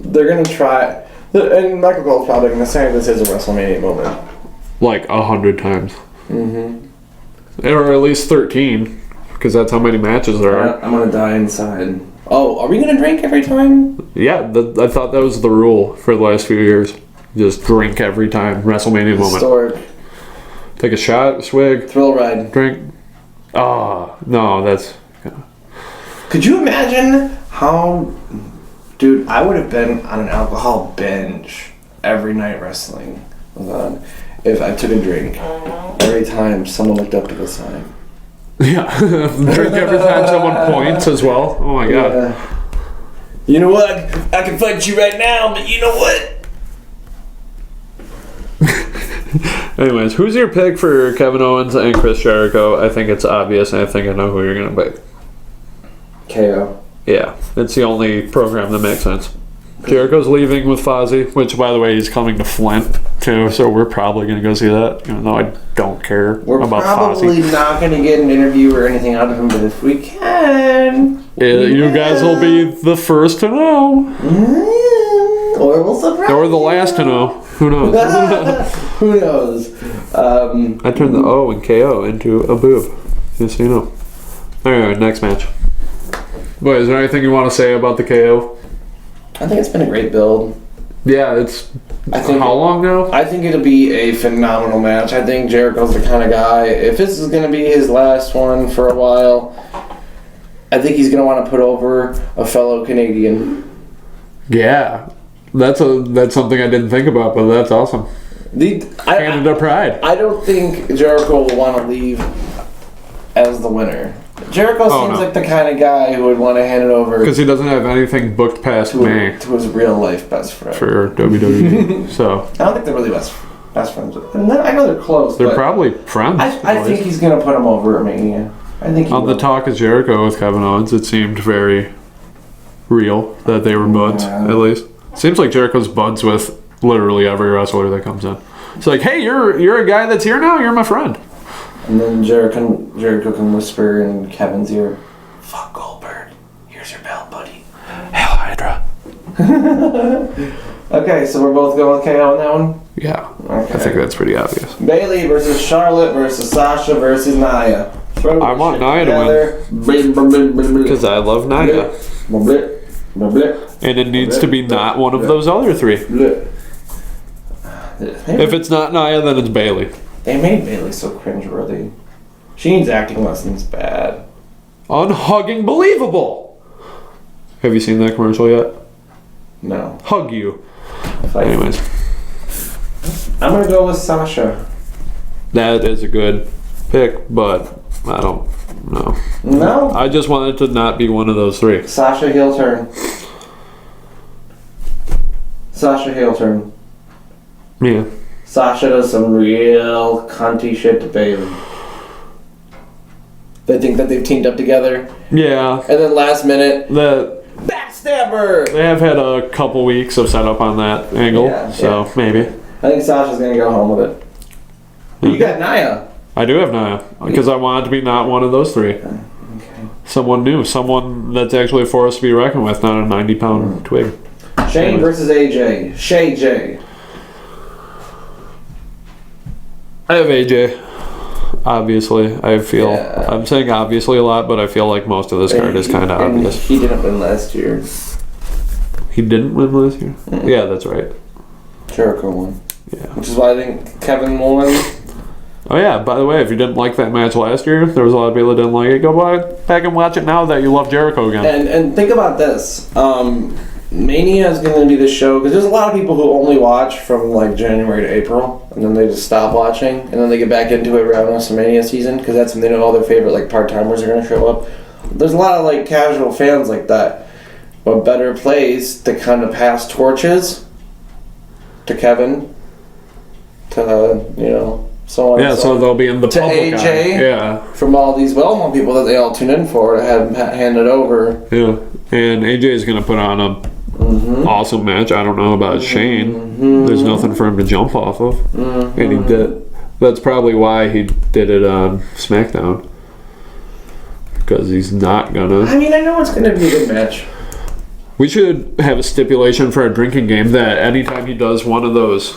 They're gonna try, and Michael Cole's probably gonna say this is a WrestleMania moment. Like 100 times. Mm-hmm. Or at least 13, because that's how many matches there are. I'm gonna die inside. Oh, are we gonna drink every time? Yeah, I thought that was the rule for the last few years. Just drink every time. WrestleMania moment. Historic. Take a shot, a swig. Thrill ride. Drink. No, that's... Could you imagine how... Dude, I would have been on an alcohol binge every night wrestling was on if I took a drink every time someone looked up to the side. Yeah, drink every time someone points as well. Oh my god. Yeah. You know what? I can fight you right now, but you know what? Anyways, who's your pick for Kevin Owens and Chris Jericho? I think it's obvious, and I think I know who you're going to pick. KO. Yeah, it's the only program that makes sense. Jericho's leaving with Fozzy, which, by the way, he's coming to Flint, too, so we're probably going to go see that, even though I don't care We're about probably Fozzy. not going to get an interview or anything out of him, but if we can... You guys will be the first to know. Or we'll surprise Or the last to know. Who knows? Who knows? I turned the O and KO into a boob. Just so you know. Alright, next match. Boy, is there anything you want to say about the KO? I think it's been a great build. Yeah, it's... I think how long now? I think it'll be a phenomenal match. I think Jericho's the kind of guy, if this is going to be his last one for a while, I think he's going to want to put over a fellow Canadian. Yeah. That's something I didn't think about, but that's awesome. Canada Pride. I don't think Jericho will want to leave as the winner. Jericho seems like the kind of guy who would want to hand it over because he doesn't have anything booked past May to his real life best friend for WWE. So I don't think they're really best friends. And I know they're close. They're probably friends. I think he's gonna put him over at Mania. I think on the talk of Jericho with Kevin Owens, it seemed very real that they were buds. At least seems like Jericho's buds with literally every wrestler that comes in. It's like, hey, you're a guy that's here now. You're my friend. And then Jericho can whisper in Kevin's ear, "Fuck Goldberg. Here's your belt, buddy." Hell Hydra. Okay, so we're both going with KO on that one? Yeah. Okay. I think that's pretty obvious. Bayley versus Charlotte versus Sasha versus Nia. I want Nia to win. Because I love Nia. And it needs to be not one of those other three. If it's not Nia, then it's Bayley. They made Bayley so cringeworthy. She needs acting lessons bad. Unhugging believable. Have you seen that commercial yet? No. Hug you. Anyways. I'm going to go with Sasha. That is a good pick, but I don't know. No? I just wanted to not be one of those three. Sasha heel turn. Sasha heel turn. Yeah. Sasha does some real cunty shit to Bayley. They think that they've teamed up together. Yeah. And then last minute, backstabber! They have had a couple weeks of setup on that angle, so maybe. I think Sasha's going to go home with it. You got Nia. I do have Nia, because I want it to be not one of those three. Okay. Someone new, someone that's actually a force to be reckoned with, not a 90-pound twig. Shane versus AJ. Shay J. I have AJ. Obviously, I feel. Yeah. I'm saying obviously a lot, but I feel like most of this card is kind of obvious. He didn't win last year. He didn't win last year? Mm-hmm. Yeah, that's right. Jericho won. Yeah. Which is why I think Kevin will win. Oh yeah, by the way, if you didn't like that match last year, there was a lot of people that didn't like it. Go back and watch it now that you love Jericho again. And think about this. Mania is going to be the show, because there's a lot of people who only watch from like January to April, and then they just stop watching, and then they get back into it around WrestleMania season, because that's when they know all their favorite like part-timers are going to show up. There's a lot of like casual fans like that. What better place to kind of pass torches to Kevin, to, so on. Yeah, so they'll be in the public AJ, yeah, from all these well-known people that they all tune in for to have handed over. Yeah, and AJ is going to put on a awesome match. I don't know about Shane. There's nothing for him to jump off of, and he did. That's probably why he did it on SmackDown, because he's not gonna. I mean, I know it's gonna be a good match. We should have a stipulation for our drinking game that anytime he does one of those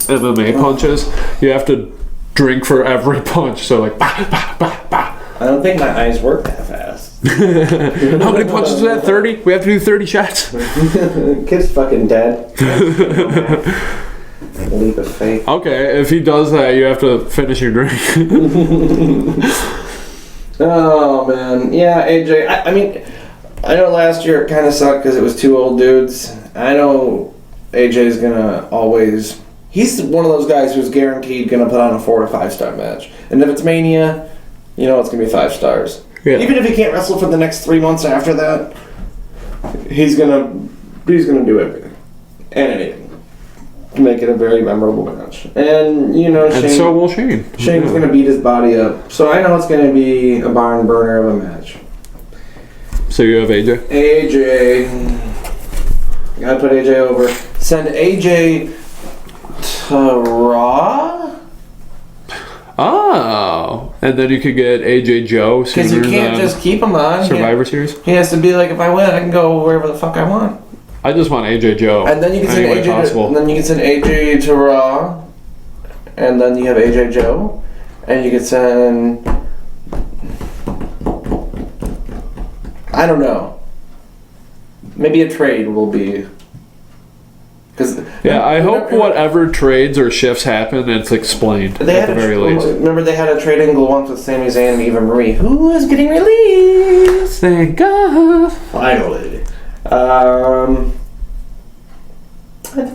MMA punches, you have to drink for every punch. So like, bah, bah, bah, bah. I don't think my eyes work that fast. How many punches is that? 30? We have to do 30 shots. Kid's fucking dead. Leap of faith. Okay, if he does that, you have to finish your drink. Oh man, yeah, AJ. I mean, I know last year it kind of sucked because it was two old dudes. I know AJ's gonna always. He's one of those guys who's guaranteed gonna put on a 4 to 5 star match, and if it's Mania, you know it's gonna be 5 stars. Yeah. Even if he can't wrestle for the next 3 months after that, he's gonna do everything and anything to make it a very memorable match. And and so will Shane. Shane's gonna beat his body up, so I know it's gonna be a barn burner of a match. So you have AJ? AJ, gotta put AJ over. Send AJ to Raw. Oh, and then you could get AJ Joe sooner. Because you can't just keep him on Survivor Series. He has to be like, if I win, I can go wherever the fuck I want. I just want AJ Joe. And then you can send AJ to Raw, and then you have AJ Joe, and you can send. I don't know. Maybe a trade will be. I hope whatever trades or shifts happen, it's explained at the very least. Remember they had a trade angle once with Sami Zayn and Eva Marie, who is getting released. Thank God. Finally.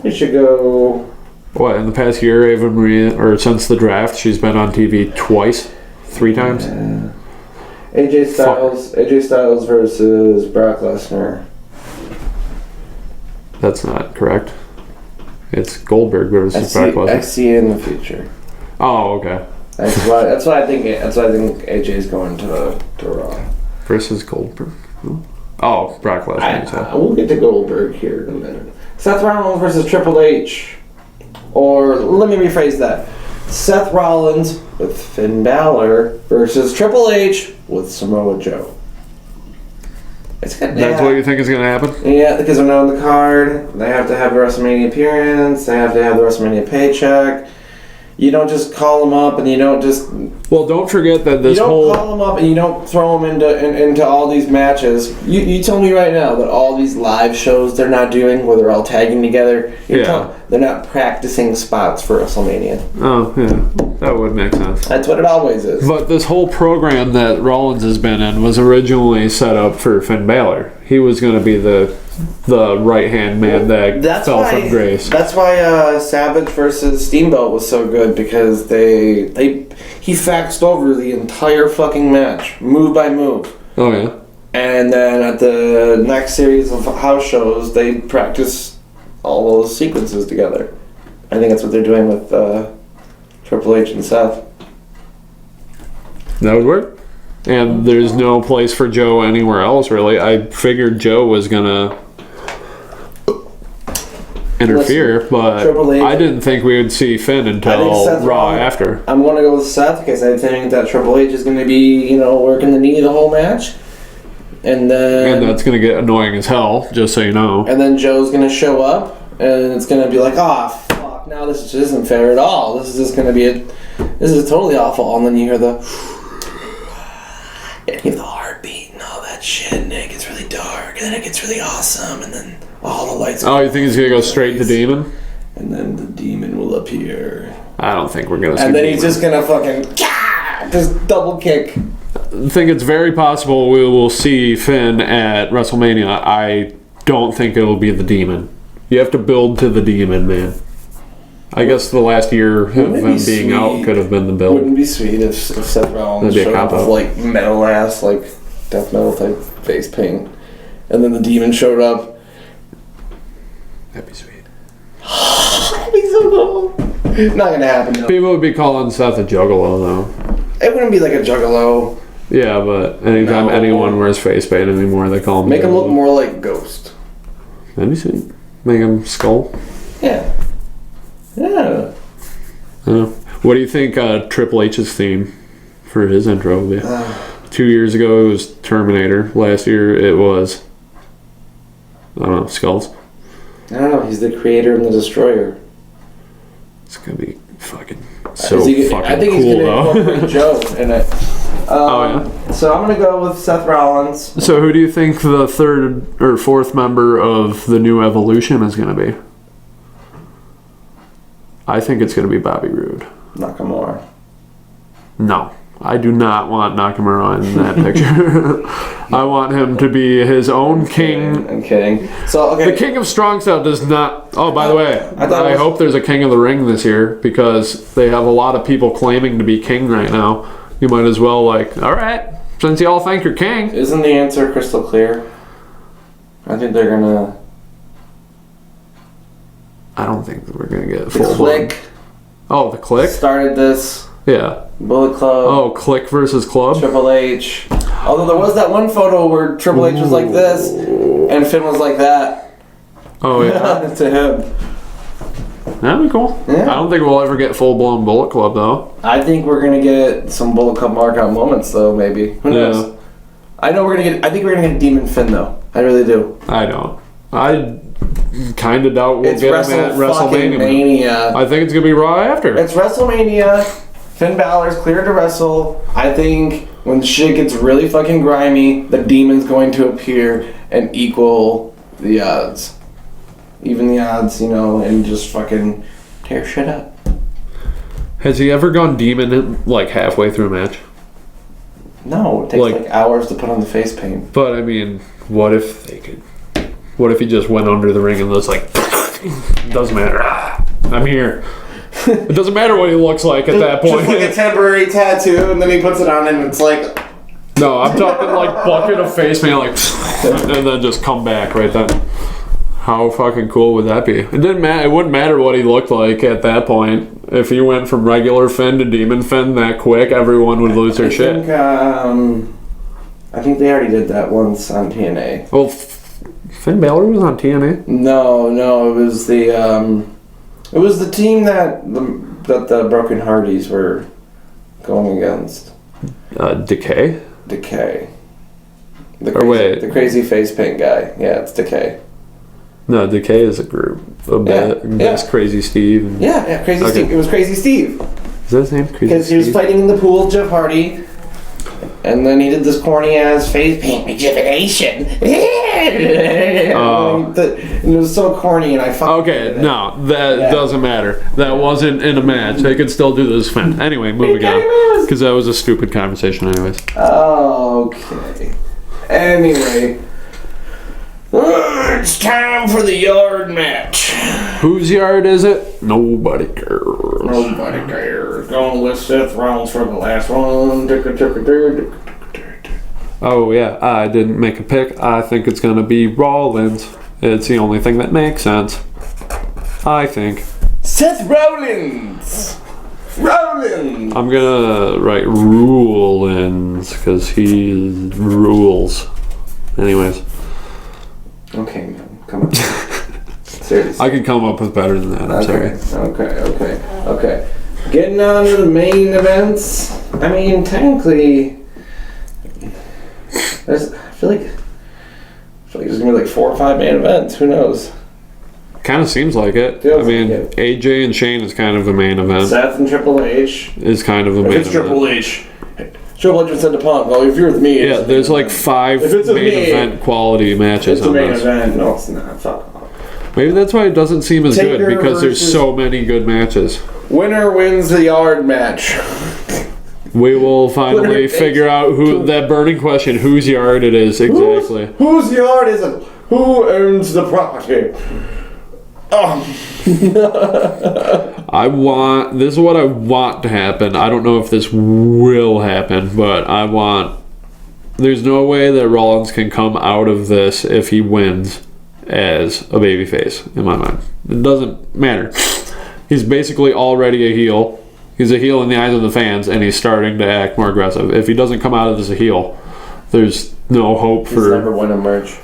we should go. What, in the past year, Ava Marie, or since the draft, she's been on TV twice? 3 times? AJ Styles versus Brock Lesnar. That's not correct. It's Goldberg versus Brock Lesnar. I see it in the future. Oh, okay. That's why I think AJ's going to Raw. Versus Goldberg. Oh, Brock Lesnar. We'll get to Goldberg here in a minute. Seth Rollins versus Triple H. Or let me rephrase that. Seth Rollins with Finn Balor versus Triple H with Samoa Joe. It's good. That's what you think is going to happen? Yeah, because they're not on the card. They have to have a WrestleMania appearance. They have to have the WrestleMania paycheck. You don't just call them up and you don't just... Well, don't forget that You don't call them up and you don't throw them into all these matches. You tell me right now that all these live shows they're not doing, where they're all tagging together, they're not practicing spots for WrestleMania. Oh, yeah. That would make sense. That's what it always is. But this whole program that Rollins has been in was originally set up for Finn Balor. He was going to be the right-hand man that fell from grace. That's why Savage versus Steamboat was so good, because he faxed over the entire fucking match, move by move. Oh, yeah? And then at the next series of house shows, they practice all those sequences together. I think that's what they're doing with Triple H and Seth. That would work. And there's no place for Joe anywhere else, really. I figured Joe was going to interfere, but I didn't think we would see Finn until Raw after. I'm going to go with Seth, because I think that Triple H is going to be, working the knee the whole match. And that's going to get annoying as hell, just so you know. And then Joe's going to show up, and it's going to be like, fuck, now this just isn't fair at all. This is just going to be this is totally awful. And then you hear you have the heartbeat and all that shit, and it gets really dark, and then it gets really awesome, and then all the lights... Oh, you think he's going to go straight to Demon? And then the Demon will appear. I don't think we're going to see And then Demon. he's just going to fucking... just double kick. I think it's very possible we will see Finn at WrestleMania. I don't think it'll be the Demon. You have to build to the Demon, man. I guess the last year of him being out could have been the build. Wouldn't it be sweet if Seth Rollins showed up with metal ass, death metal type face paint, and then the Demon showed up? That'd be sweet. That'd be so cool. Not gonna happen though. People would be calling Seth a juggalo though. It wouldn't be like a juggalo. Yeah, but anytime anyone wears face paint anymore, they call him. Make him look more like Ghost. That'd be sweet. Make him Skull. Yeah. Yeah. What do you think Triple H's theme for his intro would be? 2 years ago it was Terminator. Last year it was, I don't know, Skulls. I don't know. He's the creator and the destroyer. It's gonna be fucking so I fucking think cool he's though. gonna incorporate Joe in it. So I'm gonna go with Seth Rollins. So who do you think the third or fourth member of the new Evolution is gonna be? I think it's going to be Bobby Roode. Nakamura. No. I do not want Nakamura in that picture. I want him to be his own king. I'm kidding. So, okay. The King of Strong Style does not... Oh, by the way, I hope there's a King of the Ring this year, because they have a lot of people claiming to be king right now. You might as well, all right, since you all think you're king. Isn't the answer crystal clear? I think they're going to... I don't think that we're going to get full The Click. Oh, the Click? Started this. Yeah. Bullet Club. Oh, Click versus Club? Triple H. Although there was that one photo where Triple H was like this, and Finn was like that. Oh, yeah. To him. That'd be cool. Yeah. I don't think we'll ever get full-blown Bullet Club, though. I think we're going to get some Bullet Club mark-out moments, though, maybe. Who knows? I think we're going to get Demon Finn, though. I really do. I don't. I kind of doubt we'll get him at WrestleMania. I think it's going to be Raw after. It's WrestleMania. Finn Balor's cleared to wrestle. I think when shit gets really fucking grimy, the Demon's going to appear and equal the odds. Even the odds, and just fucking tear shit up. Has he ever gone Demon halfway through a match? No, it takes hours to put on the face paint. But I mean, what if they could? What if he just went under the ring and was like? it doesn't matter. I'm here. It doesn't matter what he looks like at that point. Just like a temporary tattoo, and then he puts it on, and it's like... No, I'm talking like bucket of face paint, like, and then just come back right then. How fucking cool would that be? It didn't matter. It wouldn't matter what he looked like at that point. If he went from regular Finn to Demon Finn that quick, everyone would lose their shit. I think they already did that once on TNA. Well, Finn Balor was on TNA. No, it was the team that the Broken Hardys were going against. Decay. Decay. The crazy face paint guy. Yeah, it's Decay. No, Decay is a group. That's Crazy Steve. Yeah, Crazy Steve. It was Crazy Steve. Is that his name? Because he was fighting in the pool, Jeff Hardy, and then he did this corny ass face paint rejuvenation. And it was so corny, and I fucking hated it. No, that doesn't matter. That wasn't in a match. They could still do this. Anyway, moving on. Because that was a stupid conversation, anyways. Okay. Anyway. It's time for the yard match. Whose yard is it? Nobody cares. Nobody cares. Going with Seth Rollins for the last one. Oh, yeah. I didn't make a pick. I think it's going to be Rollins. It's the only thing that makes sense. I think. Seth Rollins! Rollins! I'm going to write Rollins because he rules. Anyways. Okay, man. Come on. Seriously. I can come up with better than that. I'm sorry. Okay. Getting on to the main events. I mean, technically, I feel like there's gonna be like 4 or 5 main events. Who knows? Kind of seems like it. Feels I mean, like it. AJ and Shane is kind of the main event. Seth and Triple H is kind of the main event. It's Triple H. Triple H said to Punk, well, if you're with me... Yeah, there's like 5 main event quality matches on this. It's a main event. No, it's not. Fuck off. Maybe that's why it doesn't seem as good, because there's so many good matches. Winner wins the yard match. We will finally figure out who that burning question, whose yard it is exactly. Whose yard is it? Who owns the property? This is what I want to happen. I don't know if this will happen, but there's no way that Rollins can come out of this if he wins as a babyface, in my mind. It doesn't matter. He's basically already a heel. He's a heel in the eyes of the fans, and he's starting to act more aggressive. If he doesn't come out of this a heel, there's no hope for... He's number 1 in merch.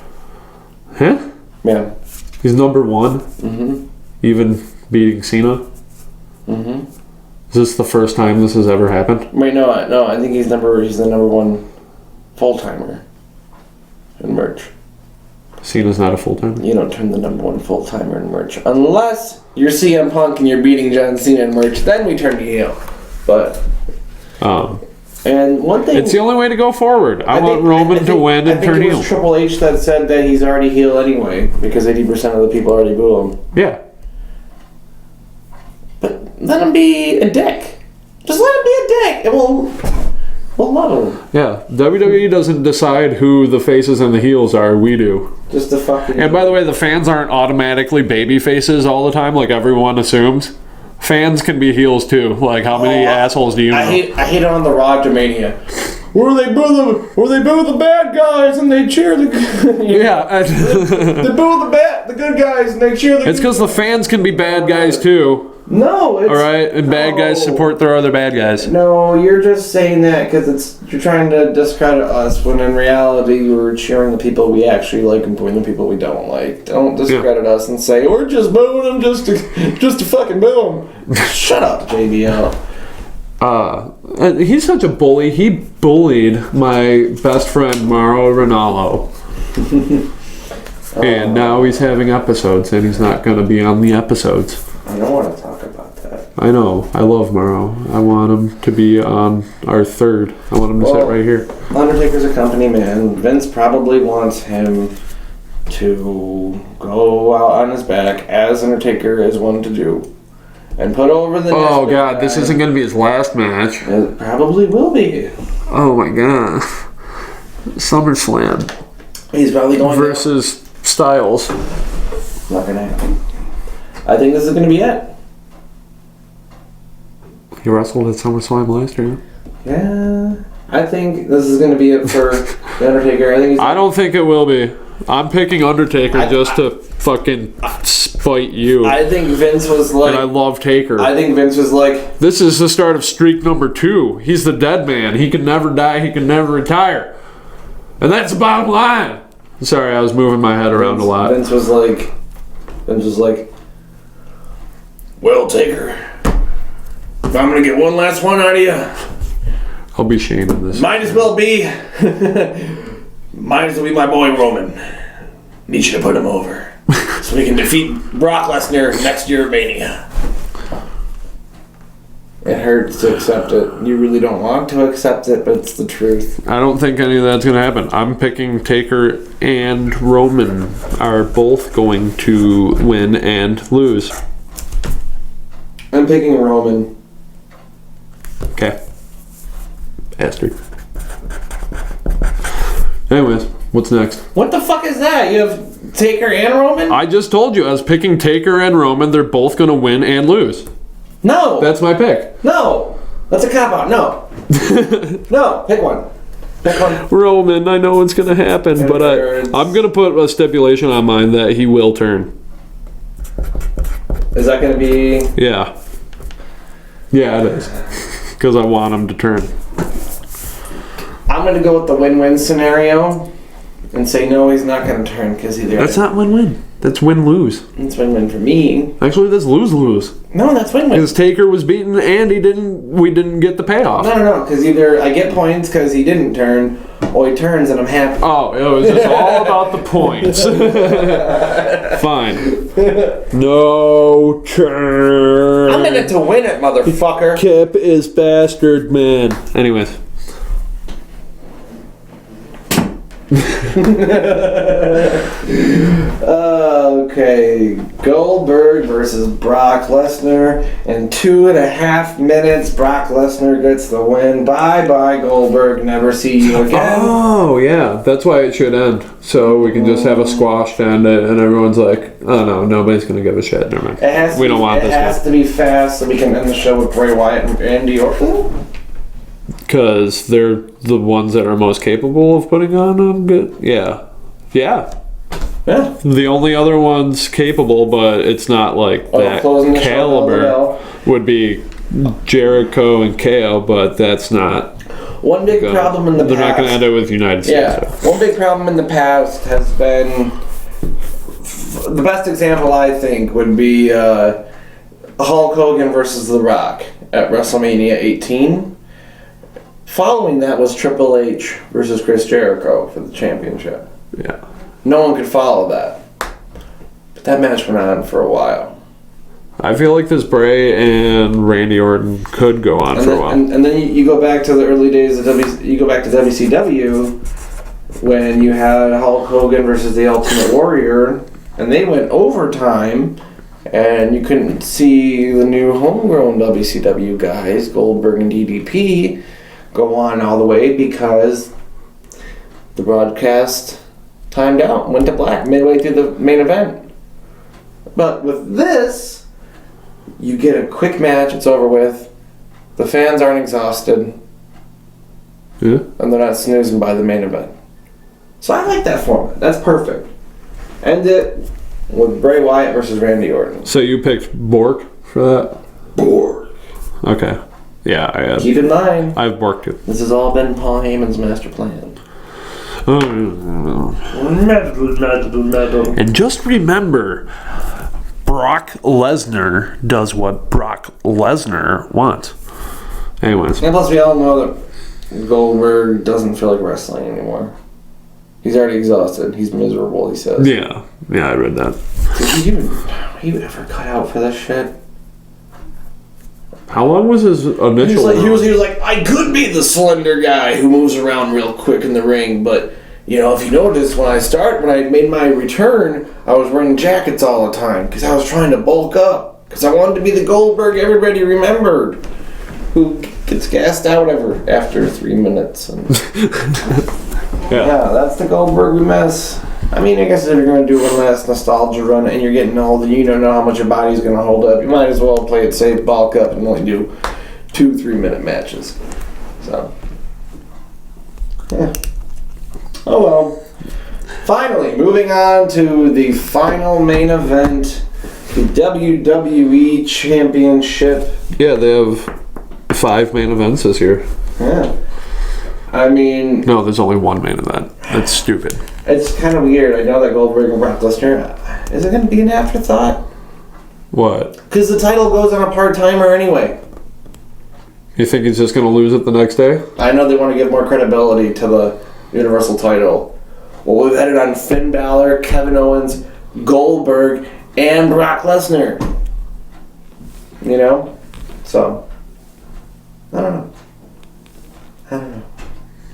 Huh? Yeah. He's number 1? Mm-hmm. Even beating Cena? Mm-hmm. Is this the first time this has ever happened? Wait, no, I think he's the number 1 full-timer in merch. Cena's not a full-timer? You don't turn the number 1 full-timer in merch. Unless you're CM Punk and you're beating John Cena in merch, then we turn to heel. But... And one thing... It's the only way to go forward. I want Roman to win and turn heel. I think it was Triple H that said that he's already heel anyway, because 80% of the people already boo him. Yeah. But let him be a dick. Just let him be a dick, and we'll love him. Yeah. WWE doesn't decide who the faces and the heels are. We do. Just the fucking... And by the way, the fans aren't automatically baby faces all the time, like everyone assumes. Fans can be heels too. Like, how many assholes do you know? I hate it on the Rogermania. Where they boo the bad guys and they cheer the yeah. they boo the good guys and they cheer the... It's because the fans can be bad guys too. No, it's... Alright, and bad guys support their other bad guys. No, you're just saying that because you're trying to discredit us when in reality we're cheering the people we actually like and booing the people we don't like. Don't discredit us and say, we're just booing them just to fucking boo them. Shut up, JBL. He's such a bully. He bullied my best friend Mauro Ranallo. And now he's having episodes and he's not going to be on the episodes. I don't want to talk about that. I know. I love Mauro. I want him to be on our 3rd. I want him to sit right here. Undertaker's a company man. Vince probably wants him to go out on his back, as Undertaker is one to do, and put over the... Oh, God. This isn't going to be his last match. It probably will be. Oh, my God. SummerSlam. He's probably going versus Styles. Not going to happen. I think this is going to be it. He wrestled at SummerSlam last year. Yeah. I think this is going to be it for The Undertaker. I don't think it will be. I'm picking Undertaker just to fucking spite you. I think Vince was like... And I love Taker. I think Vince was like... This is the start of streak number 2. He's the dead man. He can never die. He can never retire. And that's the bottom line. Sorry, I was moving my head around a lot. Vince was like... Well, Taker, if I'm going to get one last one out of you... I'll be shaming this. Might as well be my boy Roman. Need you to put him over so we can defeat Brock Lesnar next year at Mania. It hurts to accept it. You really don't want to accept it, but it's the truth. I don't think any of that's going to happen. I'm picking Taker and Roman are both going to win and lose. I'm picking Roman. Okay. Bastard. Anyways, what's next? What the fuck is that? You have Taker and Roman? I just told you I was picking Taker and Roman. They're both going to win and lose. No. That's my pick. No. That's a cop-out. No. No. Pick one. Pick one. Roman, I know it's going to happen, but I'm going to put a stipulation on mine that he will turn. Is that going to be... Yeah. Yeah, it is. Because I want him to turn. I'm going to go with the win-win scenario and say no, he's not going to turn because either... That's not win-win. That's win-lose. That's win-win for me. Actually, that's lose-lose. No, that's win-win. Because Taker was beaten and we didn't get the payoff. No, because either I get points because he didn't turn, or he turns and I'm happy. Oh, it was just all about the points. Fine. No turn. I'm in it to win it, motherfucker. Kip is bastard, man. Anyways. Okay, Goldberg versus Brock Lesnar in 2.5 minutes. Brock Lesnar gets the win. Bye bye Goldberg, never see you again. Oh yeah, that's why it should end. So we can just have a squash to end it, and everyone's like, "Oh no, nobody's gonna give a shit." Never mind. We don't want this. It has to be fast, so we can end the show with Bray Wyatt and Randy Orton. Because they're the ones that are most capable of putting on a good... Yeah. The only other ones capable, but it's not like that caliber, would be Jericho and KO, but that's not... One big problem in the past... They're not going to end it with United States. Yeah. One big problem in the past has been... The best example, I think, would be Hulk Hogan versus The Rock at WrestleMania 18. Following that was Triple H versus Chris Jericho for the championship. Yeah. No one could follow that. But that match went on for a while. I feel like this Bray and Randy Orton could go on for a while. And then you go back to the early days of you go back to WCW when you had Hulk Hogan versus the Ultimate Warrior, and they went overtime, and you couldn't see the new homegrown WCW guys, Goldberg and DDP, go on all the way because the broadcast timed out, went to black midway through the main event. But with this, you get a quick match, it's over with, the fans aren't exhausted, and they're not snoozing by the main event. So I like that format. That's perfect. End it with Bray Wyatt versus Randy Orton. So you picked Bork for that? Bork. Okay. Yeah, I had. Keep in mind, I've Bork too. this has all been Paul Heyman's master plan. And just remember, Brock Lesnar does what Brock Lesnar wants. Anyways. And plus we all know that Goldberg doesn't feel like wrestling anymore. He's already exhausted. He's miserable, he says. Yeah, I read that. Did you ever cut out for this shit? How long was his initial? He was like, I could be the slender guy who moves around real quick in the ring, but if you notice, when I made my return, I was wearing jackets all the time because I was trying to bulk up because I wanted to be the Goldberg everybody remembered, who gets gassed out after 3 minutes. And yeah, that's the Goldberg we miss. I mean, I guess if you're going to do one last nostalgia run and you're getting old and you don't know how much your body's going to hold up, you might as well play it safe, bulk up, and only do 2-3 minute matches. So, yeah. Oh well. Finally, moving on to the final main event, the WWE Championship. Yeah, they have 5 main events this year. Yeah. I mean... No, there's only 1 main event. That's stupid. It's kind of weird. I know that Goldberg and Brock Lesnar... Is it going to be an afterthought? What? Because the title goes on a part-timer anyway. You think he's just going to lose it the next day? I know they want to give more credibility to the Universal title. Well, we've had it on Finn Balor, Kevin Owens, Goldberg, and Brock Lesnar. You know? So... I don't know.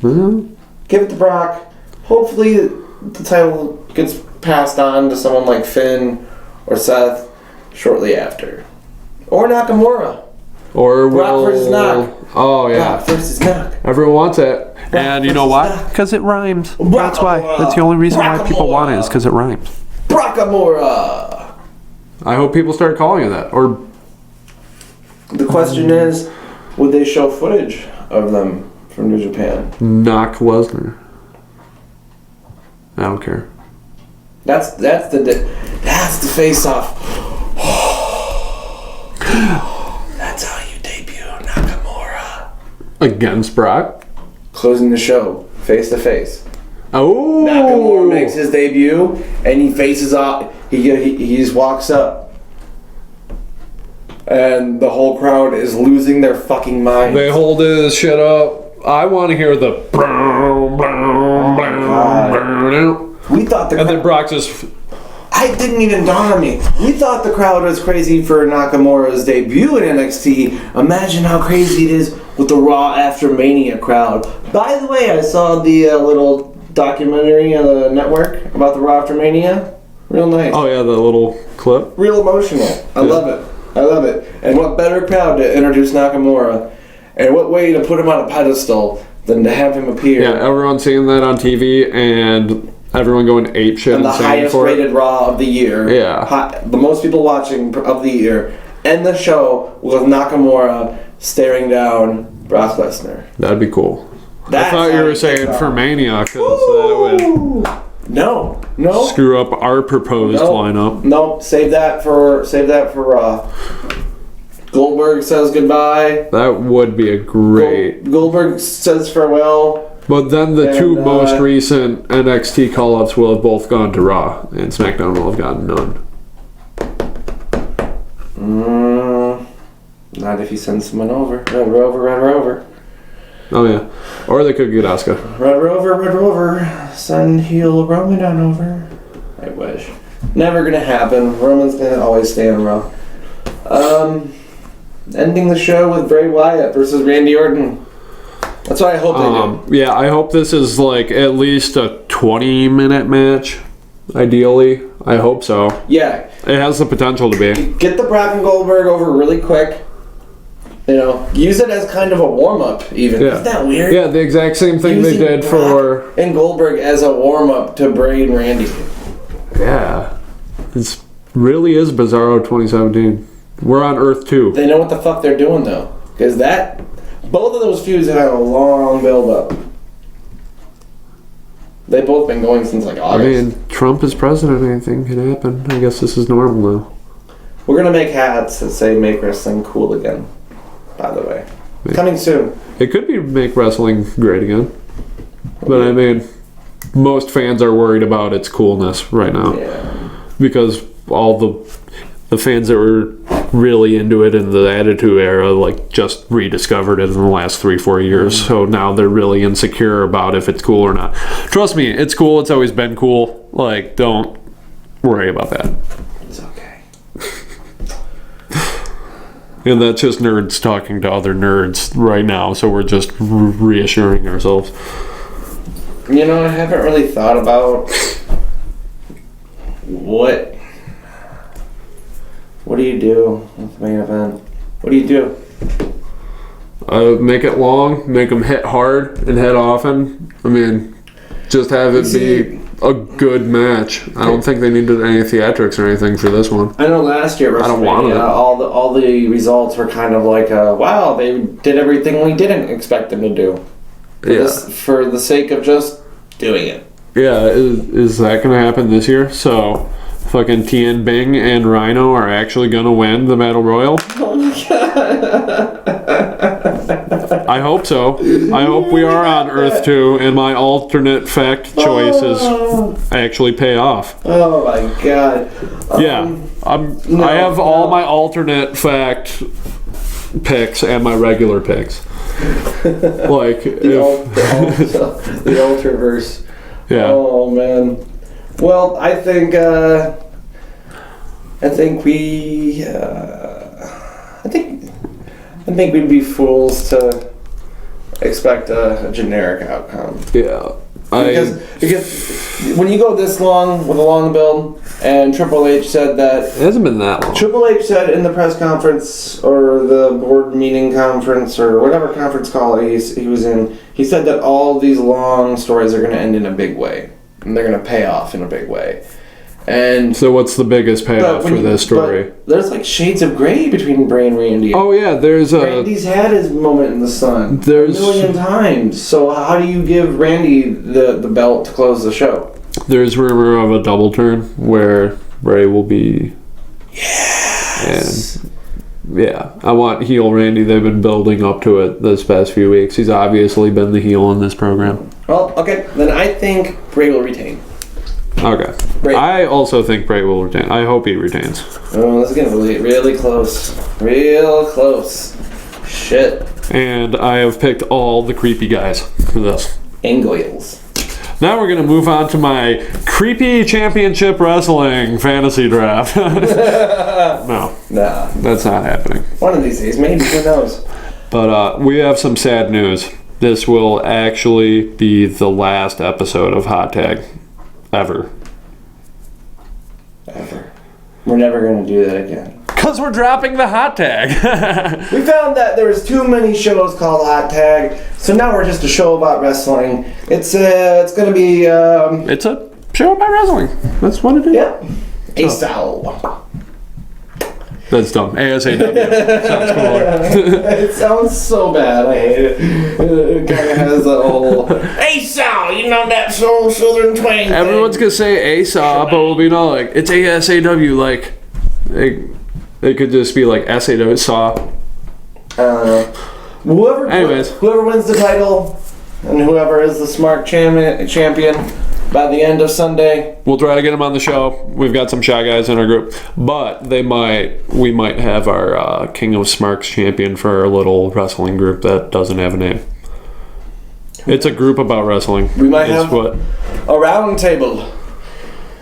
Mm-hmm. Give it to Brock. Hopefully the title gets passed on to someone like Finn or Seth shortly after. Or Nakamura. Or Brock versus Knock. Oh, yeah. Brock versus Knock. Everyone wants it. Brock And you know why? Because it rhymes. That's why. That's the only reason why people want it, is because it rhymes. Brockamura. I hope people start calling it that. Or The question is, would they show footage of them from New Japan? Knock Lesnar. I don't care. That's the face-off. That's how you debut Nakamura. Against Brock? Closing the show, face to face. Oh! Nakamura makes his debut, and he faces off. He just walks up, and the whole crowd is losing their fucking minds. They hold his shit up. I want to hear the. We thought the and then Brock just. It didn't even dawn on me. We thought the crowd was crazy for Nakamura's debut in NXT. Imagine how crazy it is with the Raw After Mania crowd. By the way, I saw the little documentary on the network about the Raw After Mania. Real nice. Oh, yeah, the little clip. Real emotional. I love it. I love it. And what better crowd to introduce Nakamura, and what way to put him on a pedestal than to have him appear. Yeah, everyone's seeing that on TV, and everyone going apeshit And the highest rated Raw of the year. Yeah. The most people watching of the year. End the show with Nakamura staring down Brock Lesnar. That'd be cool. That's I thought you were saying for Mania, because that would no. screw up our proposed lineup. No, save that for Raw. Goldberg says goodbye. That would be a great. Goldberg says farewell. But then the two most recent NXT call-ups will have both gone to Raw, and SmackDown will have gotten none. Not if he sends someone over. Red Rover. Oh, yeah. Or they could get Asuka. Red Rover. Send heel Roman on over. I wish. Never gonna happen. Roman's gonna always stay on Raw. Ending the show with Bray Wyatt versus Randy Orton. That's what I hope they do. Yeah, I hope this is like at least a 20-minute match, ideally. I hope so. Yeah. It has the potential to be. Get the Brock and Goldberg over really quick. You know, use it as kind of a warm-up, even. Yeah. Isn't that weird? Yeah, the exact same thing Using they did Brock for... and Goldberg as a warm-up to Bray and Randy. Yeah. It really is Bizarro 2017. We're on Earth 2. They know what the fuck they're doing, though. Because both of those feuds have had a long build-up. They've both been going since, like, August. I mean, Trump is president. Anything can happen. I guess this is normal now. We're going to make hats that say "Make Wrestling Cool Again," by the way. Yeah. Coming soon. It could be make wrestling great again. But, I mean, most fans are worried about its coolness right now. Yeah. Because all the fans that were really into it in the Attitude Era, like, just rediscovered it in the last 3-4 years. So now they're really insecure about if it's cool or not. Trust me, it's cool. It's always been cool. Like, don't worry about that. It's okay. And that's just nerds talking to other nerds right now. So we're just reassuring ourselves. You know, I haven't really thought about what do you do with the main event? What do you do? Make it long, make them hit hard and hit often. I mean, just have it be a good match. I don't think they needed any theatrics or anything for this one. I know last year at I don't want it. WrestleMania, all the results were kind of like, wow, they did everything we didn't expect them to do. For the sake of just doing it. Yeah, is that going to happen this year? So, fucking Tian Bing and Rhino are actually going to win the Battle Royal? Oh my god. I hope so. I hope we are on Earth 2 and my alternate fact choices actually pay off. Oh my god. I have all my alternate fact picks and my regular picks. Like the Ultraverse. Yeah. Oh man. Well, I think we'd be fools to expect a generic outcome. Yeah. Because when you go this long with a long build, and Triple H said that... It hasn't been that long. Triple H said in the press conference, or the board meeting conference, or whatever conference call he was in, he said that all these long stories are going to end in a big way. And they're going to pay off in a big way. And so what's the biggest payoff for this story? There's like shades of gray between Bray and Randy. Oh yeah, Randy's had his moment in the sun a million times. So how do you give Randy the belt to close the show? There's rumor of a double turn where Bray will be... Yes! And yeah, I want heel Randy. They've been building up to it this past few weeks. He's obviously been the heel in this program. Well, okay. Then I think Bray will retain. Okay. Bray. I also think Bray will retain. I hope he retains. Oh, this is getting really close. Real close. Shit. And I have picked all the creepy guys for this. Angoils. Now we're going to move on to my creepy championship wrestling fantasy draft. No. Nah. That's not happening. One of these days, maybe. Who knows? But we have some sad news. This will actually be the last episode of Hot Tag. Ever. We're never going to do that again. Because we're dropping the Hot Tag. We found that there was too many shows called Hot Tag, so now we're just a show about wrestling. It's going to be... It's a show about wrestling. That's what it is. Yeah. ASAW. That's dumb. ASAW. Sounds cooler. It sounds so bad. I hate it. It kind of has the whole ASAW, you know that soul southern twang thing. Everyone's going to say ASAW, but we'll be like, it's ASAW. Like, it could just be like SAW. SAW. Whoever wins the title and whoever is the smart champion by the end of Sunday, we'll try to get them on the show. We've got some shy guys in our group, but we might have our King of Smarks champion for our little wrestling group that doesn't have a name. It's a group about wrestling. We might have a round table.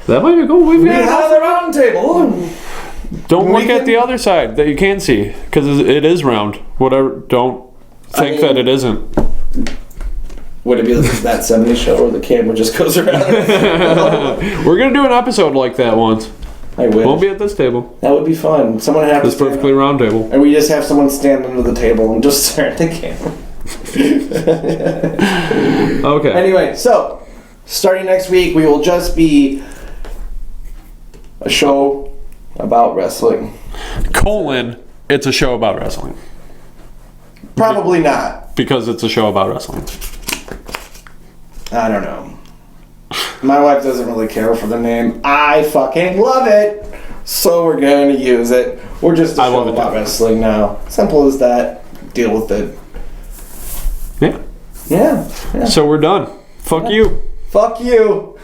That might be cool. We have a round table. Don't look at the other side that you can't see, because it is round. Whatever. Don't think that it isn't. Would it be like that 70s show where the camera just goes around? We're going to do an episode like that once. I wish. Won't be at this table. That would be fun. Someone have this perfectly round table. And we just have someone stand under the table and just stare at the camera. Okay. Anyway, so, starting next week, we will just be a show about wrestling. It's a show about wrestling. Probably not. Because it's a show about wrestling. I don't know. My wife doesn't really care for the name. I fucking love it. So we're going to use it. We're just a show about wrestling now. Simple as that. Deal with it. Yeah. So we're done. Fuck you. Fuck you.